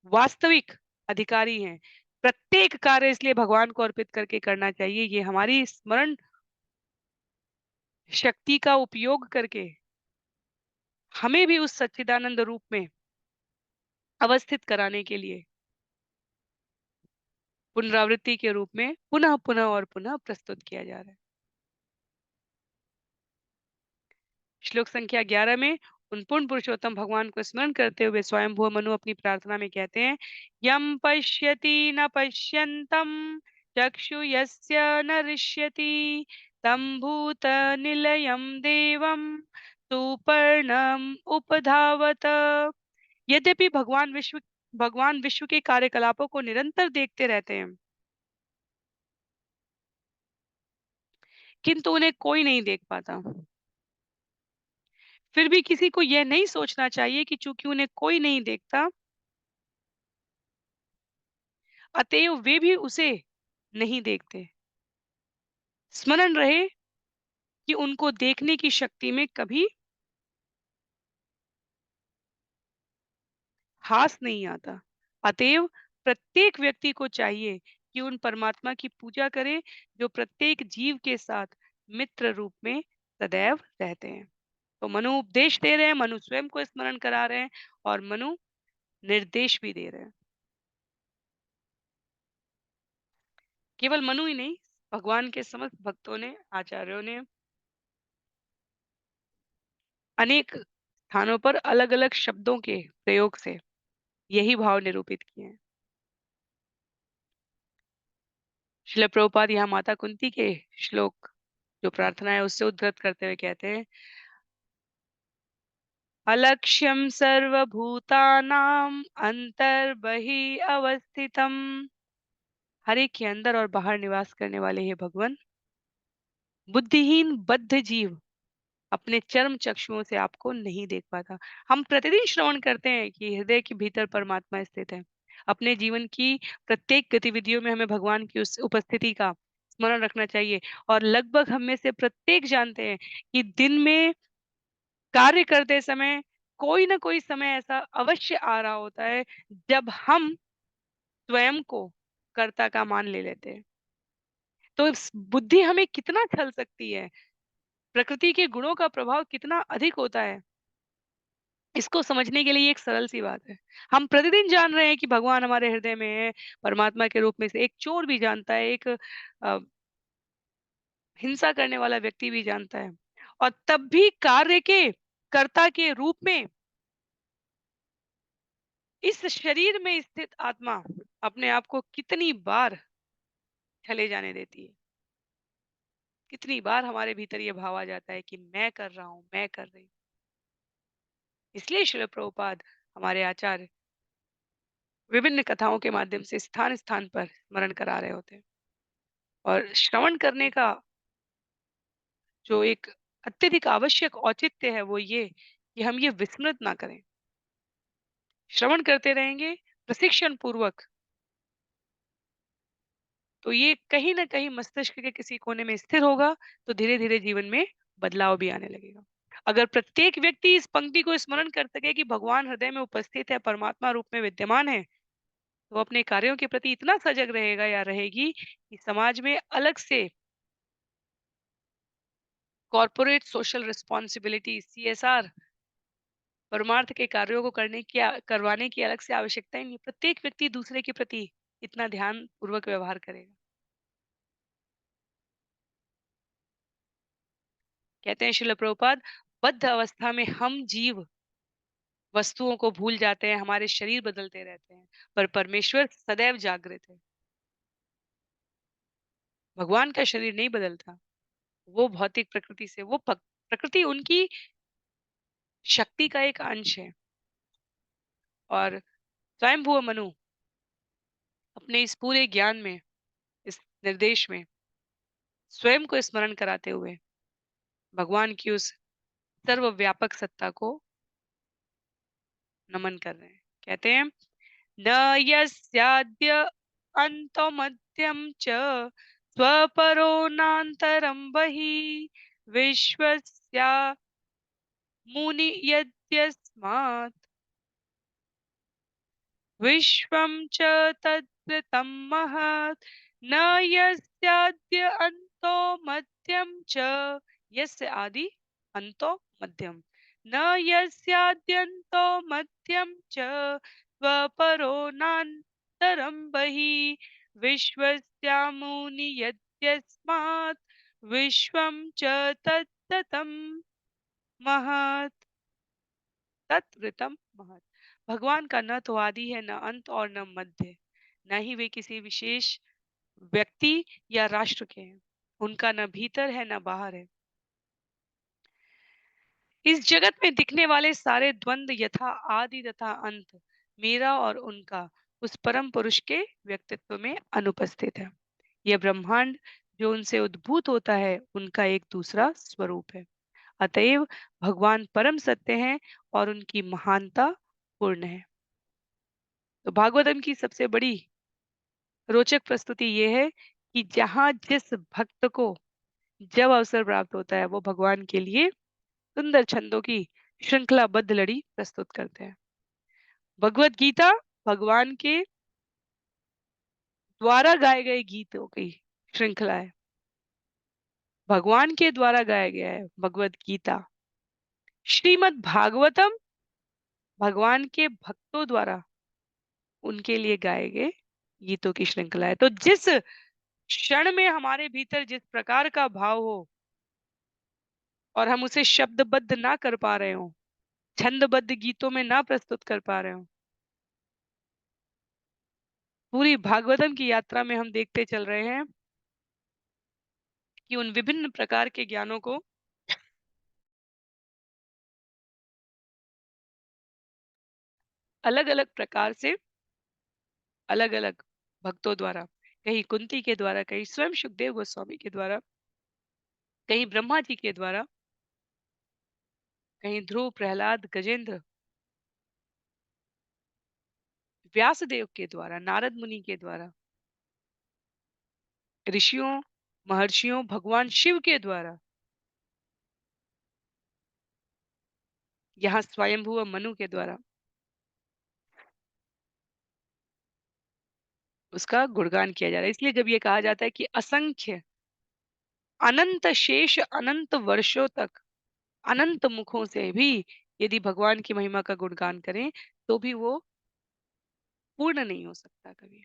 Speaker 1: वास्तविक अधिकारी हैं। प्रत्येक कार्य इसलिए भगवान को अर्पित करके करना चाहिए। ये हमारी स्मरण शक्ति का उपयोग करके हमें भी उस सच्चिदानंद रूप में अवस्थित कराने के लिए पुनरावृत्ति के रूप में पुनः, पुनः और पुनः प्रस्तुत किया जा रहा है। श्लोक संख्या 11 में उन पूर्ण पुरुषोत्तम भगवान को स्मरण करते हुए स्वयंभुव मनु अपनी प्रार्थना में कहते हैं, यम पश्यति न पश्यन्तं चक्षु यस्य न ऋष्यति तं भूत निलयं देवं सुपर्णम उपधावत। यद्यपि भगवान विश्व के कार्यकलापों को निरंतर देखते रहते हैं, किंतु उन्हें कोई नहीं देख पाता। फिर भी किसी को यह नहीं सोचना चाहिए कि चूँकि उन्हें कोई नहीं देखता, अतएव वे भी उसे नहीं देखते। स्मरण रहे कि उनको देखने की शक्ति में कभी हास नहीं आता। अतएव प्रत्येक व्यक्ति को चाहिए कि उन परमात्मा की पूजा करे जो प्रत्येक जीव के साथ मित्र रूप में सदैव रहते हैं। तो मनु उपदेश दे रहे हैं, मनु स्वयं को स्मरण करा रहे हैं और मनु निर्देश भी दे रहे हैं। केवल मनु ही नहीं, भगवान के समस्त भक्तों ने, आचार्यों ने अनेक स्थानों पर अलग-अलग शब्दों के प्रयोग से यही भाव निरूपित किए हैं। श्रील प्रभुपाद यहाँ माता कुंती के श्लोक जो प्रार्थना है उससे उद्धृत करते हुए कहते हैं, अलक्ष्यम सर्वभूतानां अंतर्बहिः अवस्थितम्। हर एक के अंदर और बाहर निवास करने वाले हे भगवान, बुद्धिहीन बद्ध जीव अपने चर्म चक्षुओं से आपको नहीं देख पाता। हम प्रतिदिन श्रवण करते हैं कि हृदय के भीतर परमात्मा स्थित है। अपने जीवन की प्रत्येक गतिविधियों में हमें भगवान की उस उपस्थिति का स्मरण रखना चाहिए और लगभग हम में से प्रत्येक जानते हैं कि दिन में कार्य करते समय कोई ना कोई समय ऐसा अवश्य आ रहा होता है जब हम स्वयं को कर्ता का मान ले लेते हैं। तो इस बुद्धि हमें कितना छल सकती है, प्रकृति के गुणों का प्रभाव कितना अधिक होता है, इसको समझने के लिए एक सरल सी बात है। हम प्रतिदिन जान रहे हैं कि भगवान हमारे हृदय में है, परमात्मा के रूप में से एक चोर भी जानता है, एक हिंसा करने वाला व्यक्ति भी जानता है और तब भी कार्य के कर्ता के रूप में इस शरीर में स्थित आत्मा अपने आप को कितनी बार चले जाने देती है। कितनी बार हमारे भीतर ये भाव आ जाता है कि मैं कर रहा हूँ, मैं कर रही हूँ। इसलिए श्रील प्रभुपाद हमारे आचार्य विभिन्न कथाओं के माध्यम से स्थान-स्थान पर स्मरण करा रहे होते हैं। और श्रवण करने का जो एक अत्यधिक आवश्यक औचित्य है वो ये कि हम ये विस्मृत ना करें। श्रवण करते रहेंगे प्रशिक्षण पूर्वक, तो ये कहीं न कहीं मस्तिष्क के किसी कोने में स्थिर होगा, तो धीरे-धीरे जीवन में बदलाव भी आने लगेगा। अगर प्रत्येक व्यक्ति इस पंक्ति को स्मरण कर सके कि भगवान हृदय में उपस्थित है, परमात्मा रूप में विद्यमान है, तो अपने कार्यों के प्रति इतना सजग रहेगा या रहेगी कि समाज में अलग से कॉर्पोरेट सोशल रिस्पॉन्सिबिलिटी सीएसआर परमार्थ के कार्यों को करवाने की अलग से आवश्यकता ही नहीं। प्रत्येक व्यक्ति दूसरे के प्रति इतना ध्यान पूर्वक व्यवहार करेगा। कहते हैं श्रील प्रभुपाद, बद्ध अवस्था में हम जीव वस्तुओं को भूल जाते हैं, हमारे शरीर बदलते रहते हैं, पर परमेश्वर सदैव जागृत है। भगवान का शरीर नहीं बदलता, वो भौतिक प्रकृति से वो प्रकृति उनकी शक्ति का एक अंश है और स्वयंभुव मनु अपने इस पूरे ज्ञान में, इस निर्देश में स्वयं को स्मरण कराते हुए भगवान की उस सर्वव्यापक सत्ता को नमन कर रहे हैं। कहते हैं, न यस्याद्य अन्तो मध्यम च स्वपरो नान्तरं बहिः विश्वस्या मुनि यद्यस्मात् विश्वं च तद्वृतं महत् न यस्याद्य अन्तो मध्यं च यस्य आदि अन्तो मध्यम न यस्याद्यन्तो मध्यं च स्वपरो नान्तरं बहिः विश्वस्यामुनि यद्यस्मात् विश्वं च तत्ततं महत् तत्वृतम महत्। भगवान का न तो आदि है, न अंत और न मध्य, न ही वे किसी विशेष व्यक्ति या राष्ट्र के हैं। उनका न भीतर है न बाहर है। इस जगत में दिखने वाले सारे द्वंद यथा आदि तथा अंत मेरा और उनका उस परम पुरुष के व्यक्तित्व में अनुपस्थित है। यह ब्रह्मांड जो उनसे उद्भूत होता है उनका एक दूसरा स्वरूप है। अतएव भगवान परम सत्य हैं और उनकी महानता पूर्ण है। तो भागवतम की सबसे बड़ी रोचक प्रस्तुति ये है कि जहाँ जिस भक्त को जब अवसर प्राप्त होता है वो भगवान के लिए सुंदर छंदों की श्रृंखलाबद्ध लड़ी प्रस्तुत करते हैं। भगवत गीता भगवान के द्वारा गाए गए गीतों की श्रृंखला है। भगवान के द्वारा गाया गया है भगवत गीता। श्रीमद् भागवतम भगवान के भक्तों द्वारा उनके लिए गाए गए गीतों की श्रृंखला है। तो जिस क्षण में हमारे भीतर जिस प्रकार का भाव हो और हम उसे शब्दबद्ध ना कर पा रहे हो, छंदबद्ध गीतों में ना प्रस्तुत कर पा रहे हो, पूरी भागवतम की यात्रा में हम देखते चल रहे हैं कि उन विभिन्न प्रकार के ज्ञानों को अलग अलग प्रकार से अलग अलग भक्तों द्वारा, कहीं कुंती के द्वारा, कहीं स्वयं सुखदेव गोस्वामी के द्वारा, कहीं ब्रह्मा जी के द्वारा, कहीं ध्रुव, प्रहलाद, गजेंद्र, व्यासदेव के द्वारा, नारद मुनि के द्वारा, ऋषियों, महर्षियों, भगवान शिव के द्वारा, यहाँ स्वयंभू मनु के द्वारा उसका गुणगान किया जा रहा है। इसलिए जब ये कहा जाता है कि असंख्य अनंत शेष अनंत वर्षों तक अनंत मुखों से भी यदि भगवान की महिमा का गुणगान करें तो भी वो पूर्ण नहीं हो सकता कभी।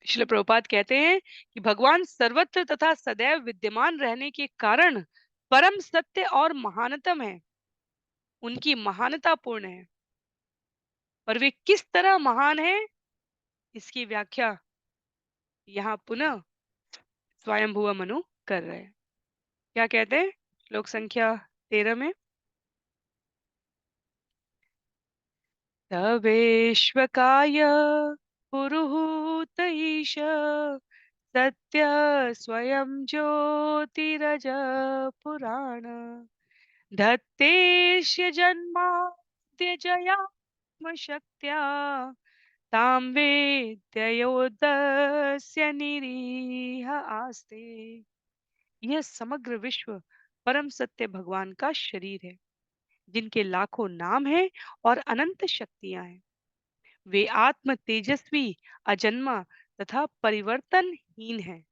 Speaker 1: श्रील प्रभुपाद कहते हैं कि भगवान सर्वत्र तथा सदैव विद्यमान रहने के कारण परम सत्य और महानतम है। उनकी महानता पूर्ण है। पर वे किस तरह महान है इसकी व्याख्या यहाँ पुनः स्वयंभुव मनु कर रहे हैं। क्या कहते हैं श्लोक संख्या 13 में? तवेश्वकाय पुरुहूत ईश सत्य स्वयं ज्योतिरज पुराण धत्तेष्य जन्माद्यजयात्म शक्त्या तां वेद्ययोदस्य निरीह आस्ते। यह समग्र विश्व परम सत्य भगवान का शरीर है जिनके लाखों नाम हैं और अनंत शक्तियां हैं। वे आत्म तेजस्वी, अजन्मा तथा परिवर्तनहीन हैं।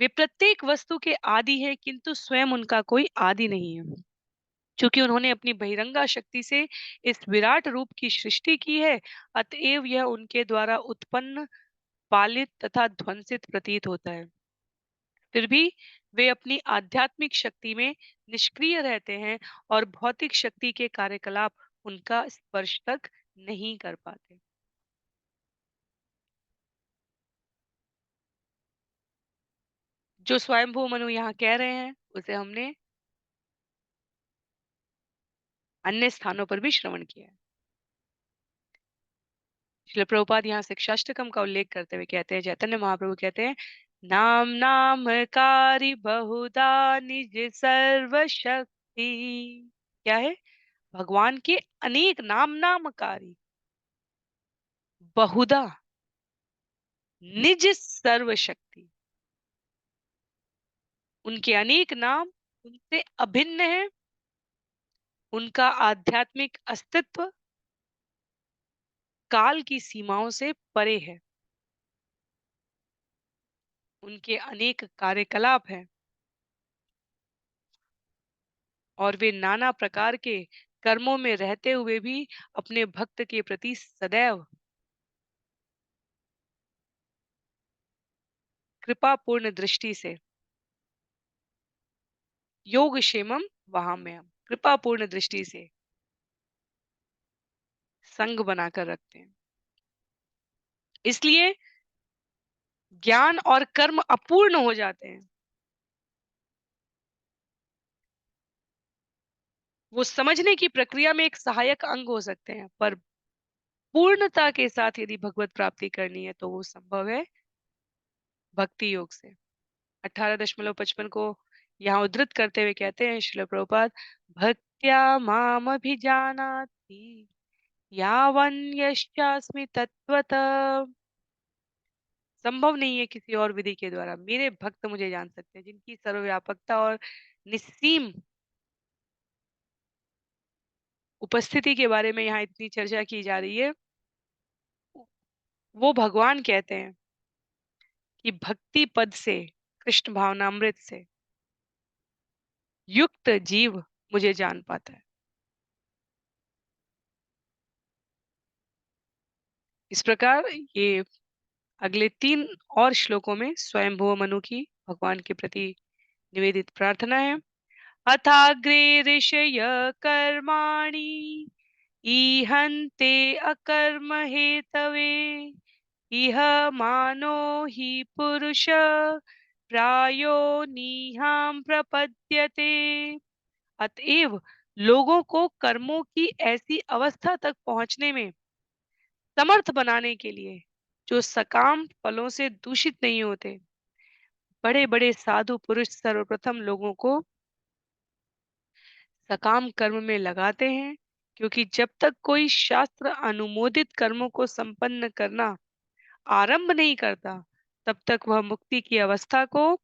Speaker 1: वे प्रत्येक वस्तु के आदि हैं किंतु स्वयं उनका कोई आदि नहीं है। क्योंकि उन्होंने अपनी बहिरंगा शक्ति से इस विराट रूप की सृष्टि की है, अतएव यह उनके द्वारा उत्पन्न, पालित तथा ध्वंसित प्रतीत होता है। फिर भी वे अपनी आध्यात्मिक शक्ति में निष्क्रिय रहते हैं और भौतिक शक्ति के कार्यकलाप उनका स्पर्श तक नहीं कर पाते। जो स्वयंभू मनु यहाँ कह रहे हैं उसे हमने अन्य स्थानों पर भी श्रवण किया है। श्रील प्रभुपाद यहाँ शिक्षाष्टकम का उल्लेख करते हुए कहते हैं, चैतन्य महाप्रभु कहते हैं, नाम नामकारी बहुधा निज सर्व शक्ति। क्या है? भगवान के अनेक नाम नामकारी बहुधा निज सर्व शक्ति। उनके अनेक नाम उनसे अभिन्न है। उनका आध्यात्मिक अस्तित्व काल की सीमाओं से परे है। उनके अनेक कार्यकलाप हैं और वे नाना प्रकार के कर्मों में रहते हुए भी अपने भक्त के प्रति सदैव कृपापूर्ण दृष्टि से योग क्षेमम वहां में हम कृपापूर्ण दृष्टि से संग बनाकर रखते हैं। इसलिए ज्ञान और कर्म अपूर्ण हो जाते हैं। वो समझने की प्रक्रिया में एक सहायक अंग हो सकते हैं, पर पूर्णता के साथ यदि भगवत प्राप्ति करनी है तो वो संभव है भक्ति योग से। 18.55 को यहाँ उद्धृत करते हुए कहते हैं श्रील प्रभुपाद, भक्त्या मामभिजानाति यावन्यश्चास्मि तत्त्वतः। संभव नहीं है किसी और विधि के द्वारा। मेरे भक्त मुझे जान सकते हैं, जिनकी सर्वव्यापकता और निस्सीम उपस्थिति के बारे में यहाँ इतनी चर्चा की जा रही है। वो भगवान कहते हैं कि भक्ति पद से, कृष्ण भावनामृत से युक्त जीव मुझे जान पाता है। इस प्रकार ये अगले 3 और श्लोकों में स्वयंभुव मनु की भगवान के प्रति निवेदित प्रार्थना है। अथाग्रे ऋषय कर्माणि ईहन्ते अकर्म हेतवे इह मानो हि पुरुष प्रायो नीहां प्रपद्यते। अतएव लोगों को कर्मों की ऐसी अवस्था तक पहुंचने में समर्थ बनाने के लिए, जो सकाम फलों से दूषित नहीं होते, बड़े बड़े साधु पुरुष सर्वप्रथम लोगों को सकाम कर्म में लगाते हैं, क्योंकि जब तक कोई शास्त्र अनुमोदित कर्मों को संपन्न करना आरंभ नहीं करता, तब तक वह मुक्ति की अवस्था को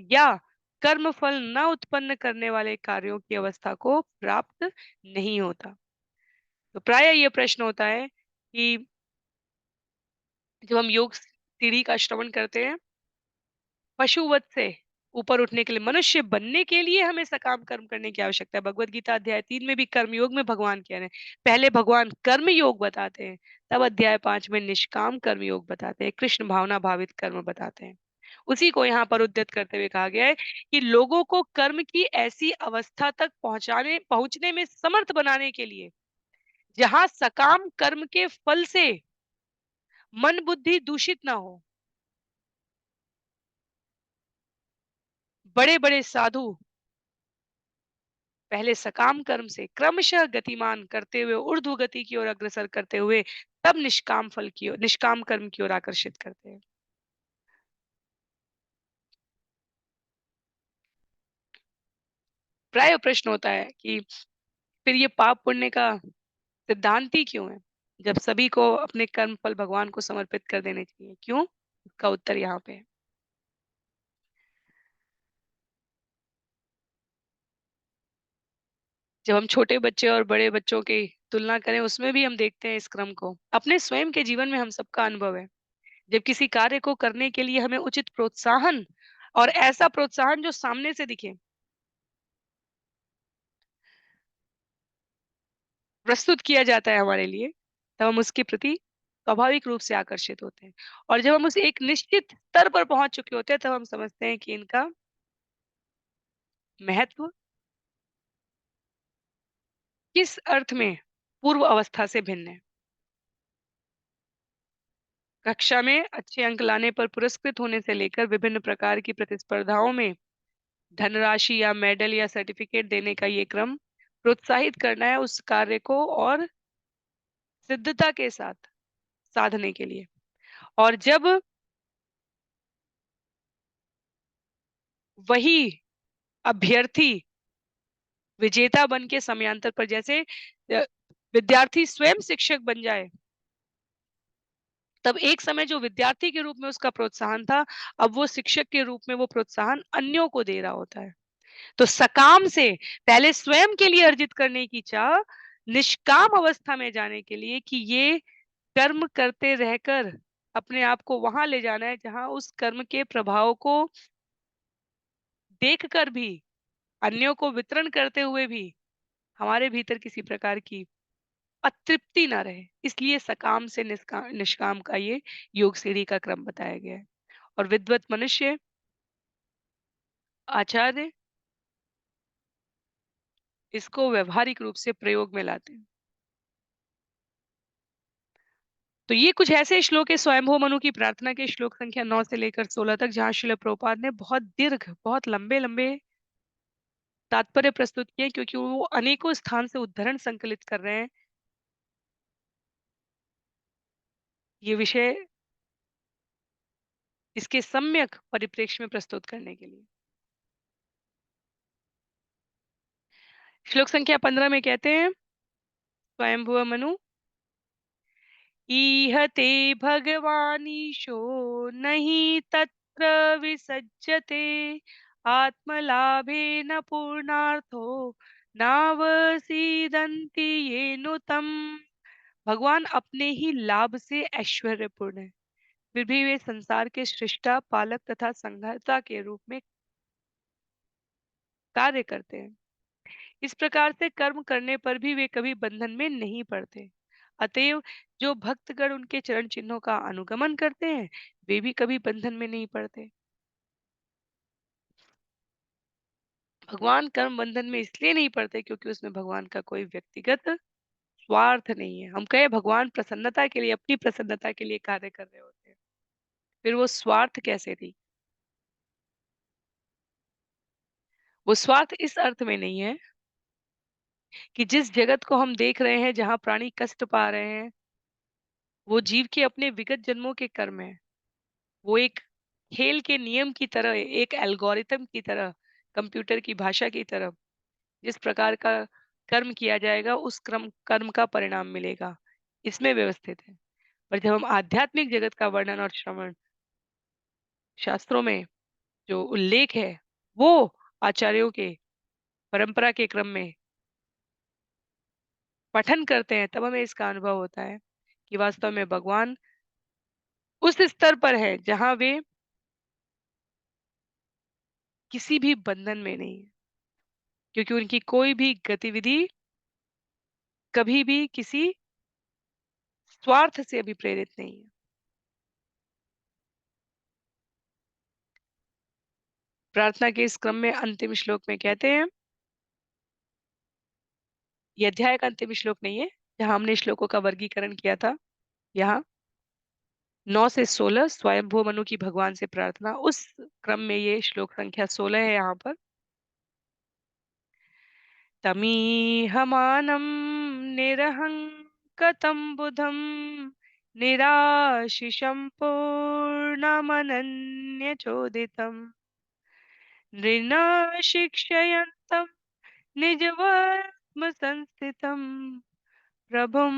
Speaker 1: या कर्म फल न उत्पन्न करने वाले कार्यों की अवस्था को प्राप्त नहीं होता। तो प्रायः ये प्रश्न होता है कि जब हम योग सीढ़ी का श्रवण करते हैं, पशुवत से ऊपर उठने के लिए, मनुष्य बनने के लिए हमें सकाम कर्म करने की आवश्यकता है। भगवत गीता अध्याय 3 में भी कर्म योग में भगवान कह रहे हैं। पहले भगवान कर्म योग बताते हैं, तब अध्याय 5 में निष्काम कर्म योग बताते हैं, कृष्ण भावना भावित कर्म बताते हैं। उसी को यहाँ पर उद्धृत करते हुए कहा गया है कि लोगों को कर्म की ऐसी अवस्था तक पहुंचने में समर्थ बनाने के लिए, जहां सकाम कर्म के फल से मन बुद्धि दूषित ना हो। बड़े बड़े साधु पहले सकाम कर्म से क्रमशः गतिमान करते हुए ऊर्ध्व गति की ओर अग्रसर करते हुए तब निष्काम कर्म की ओर आकर्षित करते हैं। प्राय प्रश्न होता है कि फिर ये पाप पुण्य का सिद्धांत ही क्यों है, जब सभी को अपने कर्म फल भगवान को समर्पित कर देने चाहिए? क्यों? इसका उत्तर यहाँ पे है। जब हम छोटे बच्चे और बड़े बच्चों की तुलना करें, उसमें भी हम देखते हैं इस क्रम को। अपने स्वयं के जीवन में हम सबका अनुभव है। जब किसी कार्य को करने के लिए हमें उचित प्रोत्साहन, और ऐसा प्रोत्साहन जो सामने से दिखे, प्रस्तुत किया जाता है हमारे लिए, तब हम उसके प्रति स्वाभाविक रूप से आकर्षित होते हैं। और जब हम उस एक निश्चित स्तर पर पहुंच चुके होते हैं, तब हम समझते हैं कि इनका महत्व किस अर्थ में पूर्व अवस्था से भिन्न है। कक्षा में अच्छे अंक लाने पर पुरस्कृत होने से लेकर विभिन्न प्रकार की प्रतिस्पर्धाओं में धनराशि या मेडल या सर्टिफिकेट देने का ये क्रम प्रोत्साहित करना है उस कार्य को और सिद्धता के साथ साधने के लिए। और जब वही अभ्यर्थी विजेता बन के समयांतर पर, जैसे विद्यार्थी स्वयं शिक्षक बन जाए, तब एक समय जो विद्यार्थी के रूप में उसका प्रोत्साहन था, अब वो शिक्षक के रूप में वो प्रोत्साहन अन्यों को दे रहा होता है। तो सकाम से पहले स्वयं के लिए अर्जित करने की चाह, निष्काम अवस्था में जाने के लिए कि ये कर्म करते रहकर अपने आप को वहां ले जाना है, जहां उस कर्म के प्रभाव को देखकर भी, अन्यों को वितरण करते हुए भी हमारे भीतर किसी प्रकार की अतृप्ति ना रहे। इसलिए सकाम से निष्काम का ये योग सीढ़ी का क्रम बताया गया है। और विद्वत मनुष्य, आचार्य, इसको व्यवहारिक रूप से प्रयोग में लाते हैं। तो ये कुछ ऐसे श्लोक है स्वयंभू मनु की प्रार्थना के श्लोक संख्या 9 से लेकर 16 तक, जहाँ श्रील प्रभुपाद ने बहुत दीर्घ, बहुत लंबे लंबे तात्पर्य प्रस्तुत किए, क्योंकि वो अनेकों स्थान से उद्धरण संकलित कर रहे हैं ये विषय इसके सम्यक परिप्रेक्ष्य में प्रस्तुत करने के लिए। श्लोक संख्या 15 में कहते हैं, स्वयंभुव मनु, ईहते भगवानीशो नहीं तत्र विसज्जते, आत्मलाभेन पूर्णार्थो नावसीदन्ति ये नुतम। भगवान अपने ही लाभ से ऐश्वर्यपूर्ण है, फिर भी वे संसार के सृष्टा, पालक तथा संहर्ता के रूप में कार्य करते हैं। इस प्रकार से कर्म करने पर भी वे कभी बंधन में नहीं पड़ते। अतएव जो भक्तगण उनके चरण चिन्हों का अनुगमन करते हैं, वे भी कभी बंधन में नहीं पड़ते। भगवान कर्म बंधन में इसलिए नहीं पड़ते क्योंकि उसमें भगवान का कोई व्यक्तिगत स्वार्थ नहीं है। हम कहे भगवान प्रसन्नता के लिए, अपनी प्रसन्नता के लिए कार्य कर रहे होते हैं, फिर वो स्वार्थ कैसे थी? वो स्वार्थ इस अर्थ में नहीं है कि जिस जगत को हम देख रहे हैं, जहाँ प्राणी कष्ट पा रहे हैं, वो जीव के अपने विगत जन्मों के कर्म है। वो एक खेल के नियम की तरह, एक एल्गोरिथम की तरह, कंप्यूटर की भाषा की तरह, जिस प्रकार का कर्म किया जाएगा, उस कर्म का परिणाम मिलेगा, इसमें व्यवस्थित है। पर जब हम आध्यात्मिक जगत का वर्णन और श्रवण शास्त्रों में जो उल्लेख है, वो आचार्यों के परंपरा के क्रम में पठन करते हैं, तब हमें इसका अनुभव होता है कि वास्तव में भगवान उस स्तर पर है जहाँ वे किसी भी बंधन में नहीं है, क्योंकि उनकी कोई भी गतिविधि कभी भी किसी स्वार्थ से अभिप्रेरित नहीं है। प्रार्थना के इस क्रम में अंतिम श्लोक में कहते हैं, ये अध्याय का अंतिम श्लोक नहीं है, जहाँ हमने श्लोकों का वर्गीकरण किया था, यहाँ 9 से 16 स्वयंभू मनु की भगवान से प्रार्थना, उस क्रम में ये श्लोक संख्या 16 है यहाँ पर। तमीहमानं निरहङ्कतं बुधं निराशिषं पूर्णमनन्यचोदितं नृणाशिक्षयन्तं निजवर्त्मसंस्थितं प्रभुं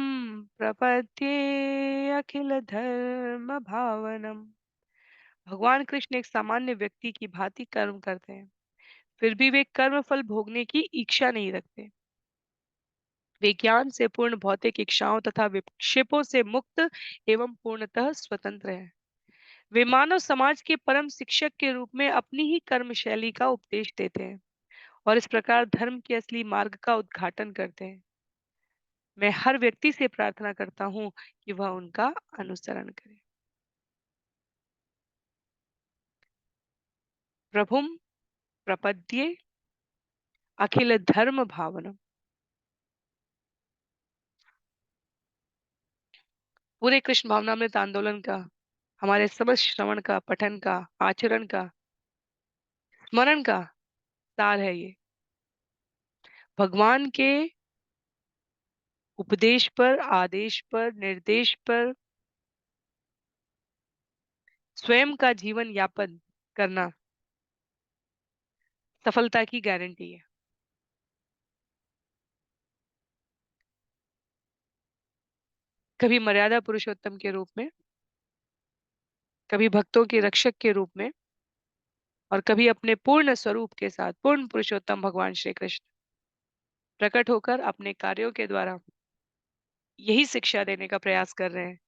Speaker 1: प्रपद्ये अखिलधर्मभावनम्। भगवान कृष्ण एक सामान्य व्यक्ति की भांति कर्म करते हैं, फिर भी वे कर्म फल भोगने की इच्छा नहीं रखते। वे ज्ञान से पूर्ण भौतिक इच्छाओं तथा विक्षेपों से मुक्त एवं पूर्णतः स्वतंत्र हैं। वे मानव समाज के परम शिक्षक के रूप में अपनी ही कर्म शैली का उपदेश देते हैं और इस प्रकार धर्म के असली मार्ग का उद्घाटन करते हैं। मैं हर व्यक्ति से प्रार्थना करता हूँ कि वह उनका अनुसरण करे। प्रभुम प्रपद्ये अखिल धर्म भावनम। पूरे कृष्ण भावनामृत आंदोलन का, हमारे समस्त श्रवण का, पठन का, आचरण का, स्मरण का सार है ये। भगवान के उपदेश पर, आदेश पर, निर्देश पर स्वयं का जीवन यापन करना सफलता की गारंटी है। कभी मर्यादा पुरुषोत्तम के रूप में, कभी भक्तों के रक्षक के रूप में, और कभी अपने पूर्ण स्वरूप के साथ पूर्ण पुरुषोत्तम भगवान श्री कृष्ण प्रकट होकर अपने कार्यों के द्वारा यही शिक्षा देने का प्रयास कर रहे हैं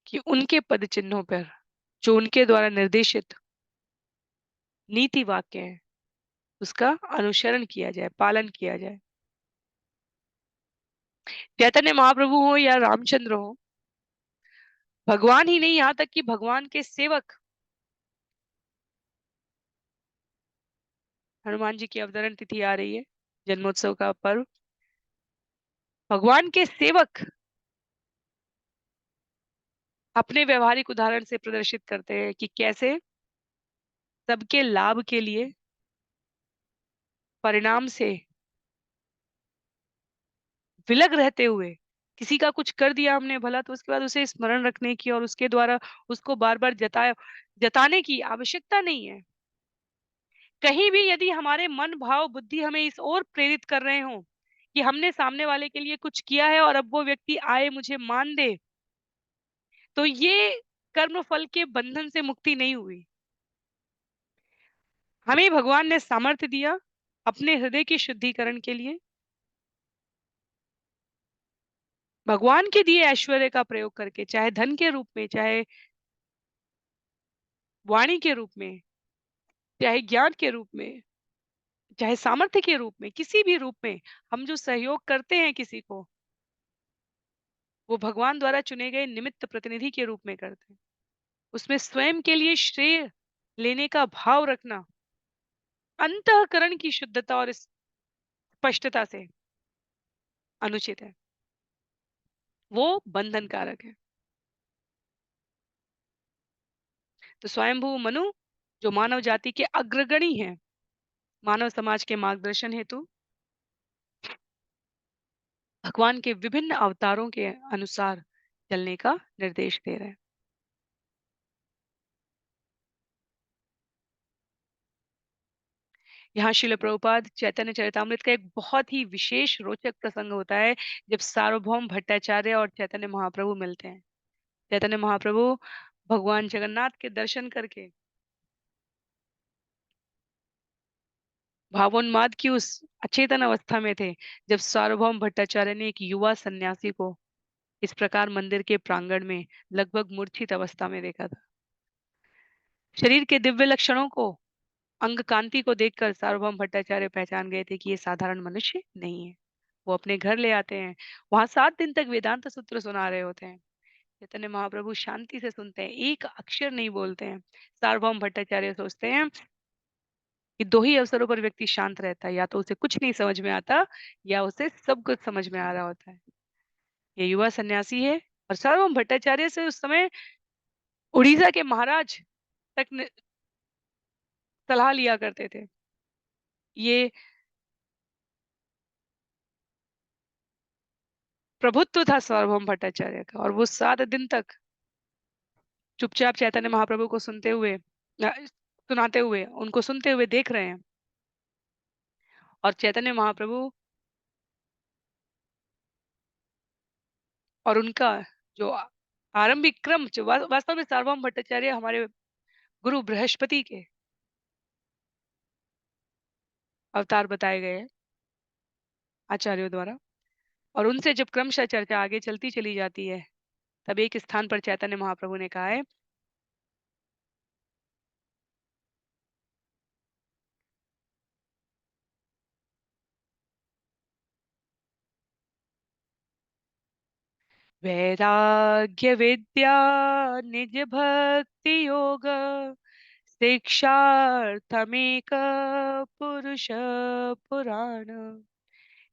Speaker 1: कि उनके पद चिन्हों पर जो उनके द्वारा निर्देशित नीति वाक्य हैं, उसका अनुसरण किया जाए, पालन किया जाए। चैतन्य महाप्रभु हो या रामचंद्र हो, भगवान ही नहीं, यहाँ तक कि भगवान के सेवक हनुमान जी की अवतरण तिथि आ रही है, जन्मोत्सव का पर्व। भगवान के सेवक अपने व्यवहारिक उदाहरण से प्रदर्शित करते हैं कि कैसे सबके लाभ के लिए परिणाम से विलग रहते हुए किसी का कुछ कर दिया हमने भला, तो उसके बाद उसे स्मरण रखने की और उसके द्वारा उसको बार-बार जताने की आवश्यकता नहीं है। कहीं भी यदि हमारे मन, भाव, बुद्धि हमें इस ओर प्रेरित कर रहे हों, कि हमने सामने वाले के लिए कुछ किया है और अब वो व्यक्ति आए मुझे मान दे, तो ये कर्मफल के बंधन से मुक्ति नहीं हुई। हमें भगवान ने सामर्थ्य दिया अपने हृदय की शुद्धिकरण के लिए, भगवान के दिए ऐश्वर्य का प्रयोग करके, चाहे धन के रूप में, चाहे वाणी के रूप में, चाहे ज्ञान के रूप में, चाहे सामर्थ्य के रूप में, किसी भी रूप में हम जो सहयोग करते हैं किसी को, वो भगवान द्वारा चुने गए निमित्त प्रतिनिधि के रूप में करते हैं। उसमें स्वयं के लिए श्रेय लेने का भाव रखना अंतःकरण की शुद्धता और स्पष्टता से अनुचित है। वो बंधन कारक है। तो स्वयंभू मनु जो मानव जाति के अग्रगणी हैं, मानव समाज के मार्गदर्शन हेतु भगवान के विभिन्न अवतारों के अनुसार चलने का निर्देश दे रहे हैं। यहाँ शिल प्रभुपाद चैतन्य चरितामृत का एक बहुत ही विशेष रोचक प्रसंग होता है, जब सार्वभौम भट्टाचार्य और चैतन्य महाप्रभु मिलते हैं। चैतन्य महाप्रभु भगवान जगन्नाथ के दर्शन करके भावोन्माद की उस अचेतन अवस्था में थे, जब सार्वभौम भट्टाचार्य ने एक युवा सन्यासी को इस प्रकार मंदिर के प्रांगण में लगभग मूर्छित अवस्था में देखा था। शरीर के दिव्य लक्षणों को, अंग कांति को देखकर सार्वभौम भट्टाचार्य पहचान गए थे कि ये साधारण मनुष्य नहीं है। वो अपने घर ले आते हैं। वहां 7 दिन तक वेदांत सूत्र सुना रहे होते हैं। चैतन्य महाप्रभु शांति से सुनते हैं, एक अक्षर नहीं बोलते हैं। सार्वभौम भट्टाचार्य सोचते हैं कि दो ही अवसरों पर व्यक्ति शांत रहता है, या तो उसे कुछ नहीं समझ में आता, या उसे सब कुछ समझ में आ रहा होता है। ये युवा सन्यासी है, और सार्वभौम भट्टाचार्य से उस समय उड़ीसा के महाराज तक ने सलाह लिया करते थे। ये प्रभुत्व था सार्वभौम भट्टाचार्य का, और वो 7 दिन तक चुपचाप चैतन्य महाप्रभु को सुनाते हुए, उनको सुनते हुए देख रहे हैं। और चैतन्य महाप्रभु और उनका जो आरंभिक क्रम, जो वास्तव में सार्वभौम भट्टाचार्य हमारे गुरु बृहस्पति के अवतार बताए गए हैं आचार्यों द्वारा। और उनसे जब क्रमशः चर्चा आगे चलती चली जाती है, तब एक स्थान पर चैतन्य महाप्रभु ने कहा है, वैराग्य विद्या निज भक्ति योग शिक्षार्थमेक पुरुष पुराण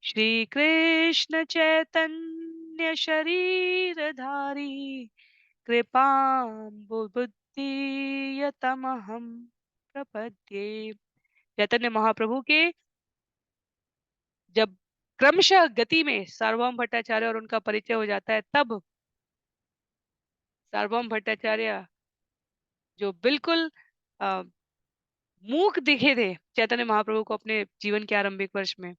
Speaker 1: श्री कृष्ण चैतन्य शरीरधारी कृपां बुद्धि यतमहम प्रपद्ये। चैतन्य महाप्रभु के जब क्रमशः गति में सार्वभौम भट्टाचार्य और उनका परिचय हो जाता है, तब सार्वभौम भट्टाचार्य जो बिल्कुल अ, मूक दिखे थे चैतन्य महाप्रभु को अपने जीवन के आरंभिक वर्ष में,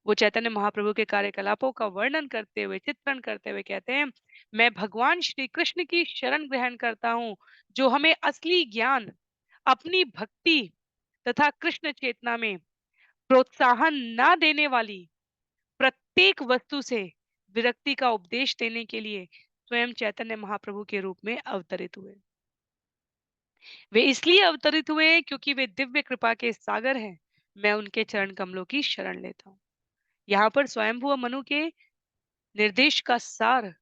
Speaker 1: वो चैतन्य महाप्रभु के कार्यकलापों का वर्णन करते हुए, चित्रण करते हुए कहते हैं, मैं भगवान श्री कृष्ण की शरण ग्रहण करता हूँ, जो हमें असली ज्ञान, अपनी भक्ति तथा कृष्ण चेतना में प्रोत्साहन ना देने वाली प्रत्येक वस्तु से विरक्ति का उपदेश देने के लिए स्वयं चैतन्य महाप्रभु के रूप में अवतरित हुए। वे इसलिए अवतरित हुए क्योंकि वे दिव्य कृपा के सागर हैं। मैं उनके चरण कमलों की शरण लेता हूँ। यहाँ पर स्वयंभू मनु के निर्देश का सार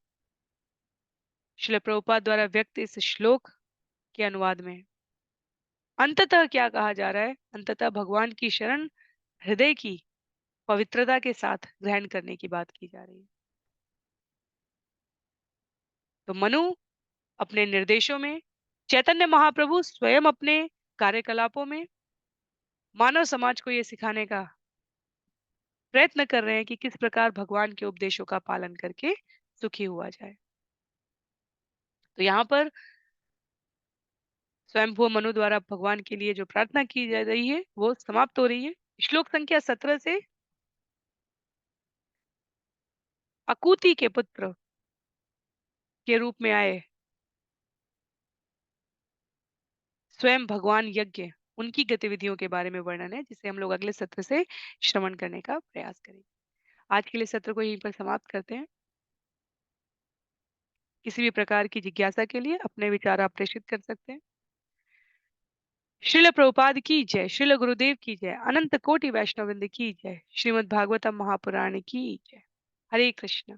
Speaker 1: श्रील प्रभुपाद द्वारा व्यक्त इस श्लोक के अनुवाद में अंततः क्या कहा जा रहा है? अंततः भगवान की शरण हृदय की पवित्रता के साथ ग्रहण करने की बात की जा रही है। तो मनु अपने निर्देशों में, चैतन्य महाप्रभु स्वयं अपने कार्यकलापों में मानव समाज को ये सिखाने का प्रयत्न कर रहे हैं कि किस प्रकार भगवान के उपदेशों का पालन करके सुखी हुआ जाए। तो यहाँ पर स्वयंभू मनु द्वारा भगवान के लिए जो प्रार्थना की जा रही है, वो समाप्त हो रही है। श्लोक संख्या 17 से अकूति के पुत्र के रूप में आए स्वयं भगवान यज्ञ, उनकी गतिविधियों के बारे में वर्णन है, जिसे हम लोग अगले सत्र से श्रवण करने का प्रयास करेंगे। आज के लिए सत्र को यहीं पर समाप्त करते हैं। किसी भी प्रकार की जिज्ञासा के लिए अपने विचार आप प्रेषित कर सकते हैं। श्रील प्रभुपाद की जय, श्रील गुरुदेव की जय, अनंत कोटि वैष्णववृंद की जय, श्रीमद् भागवतम महापुराण की जय। हरे कृष्ण।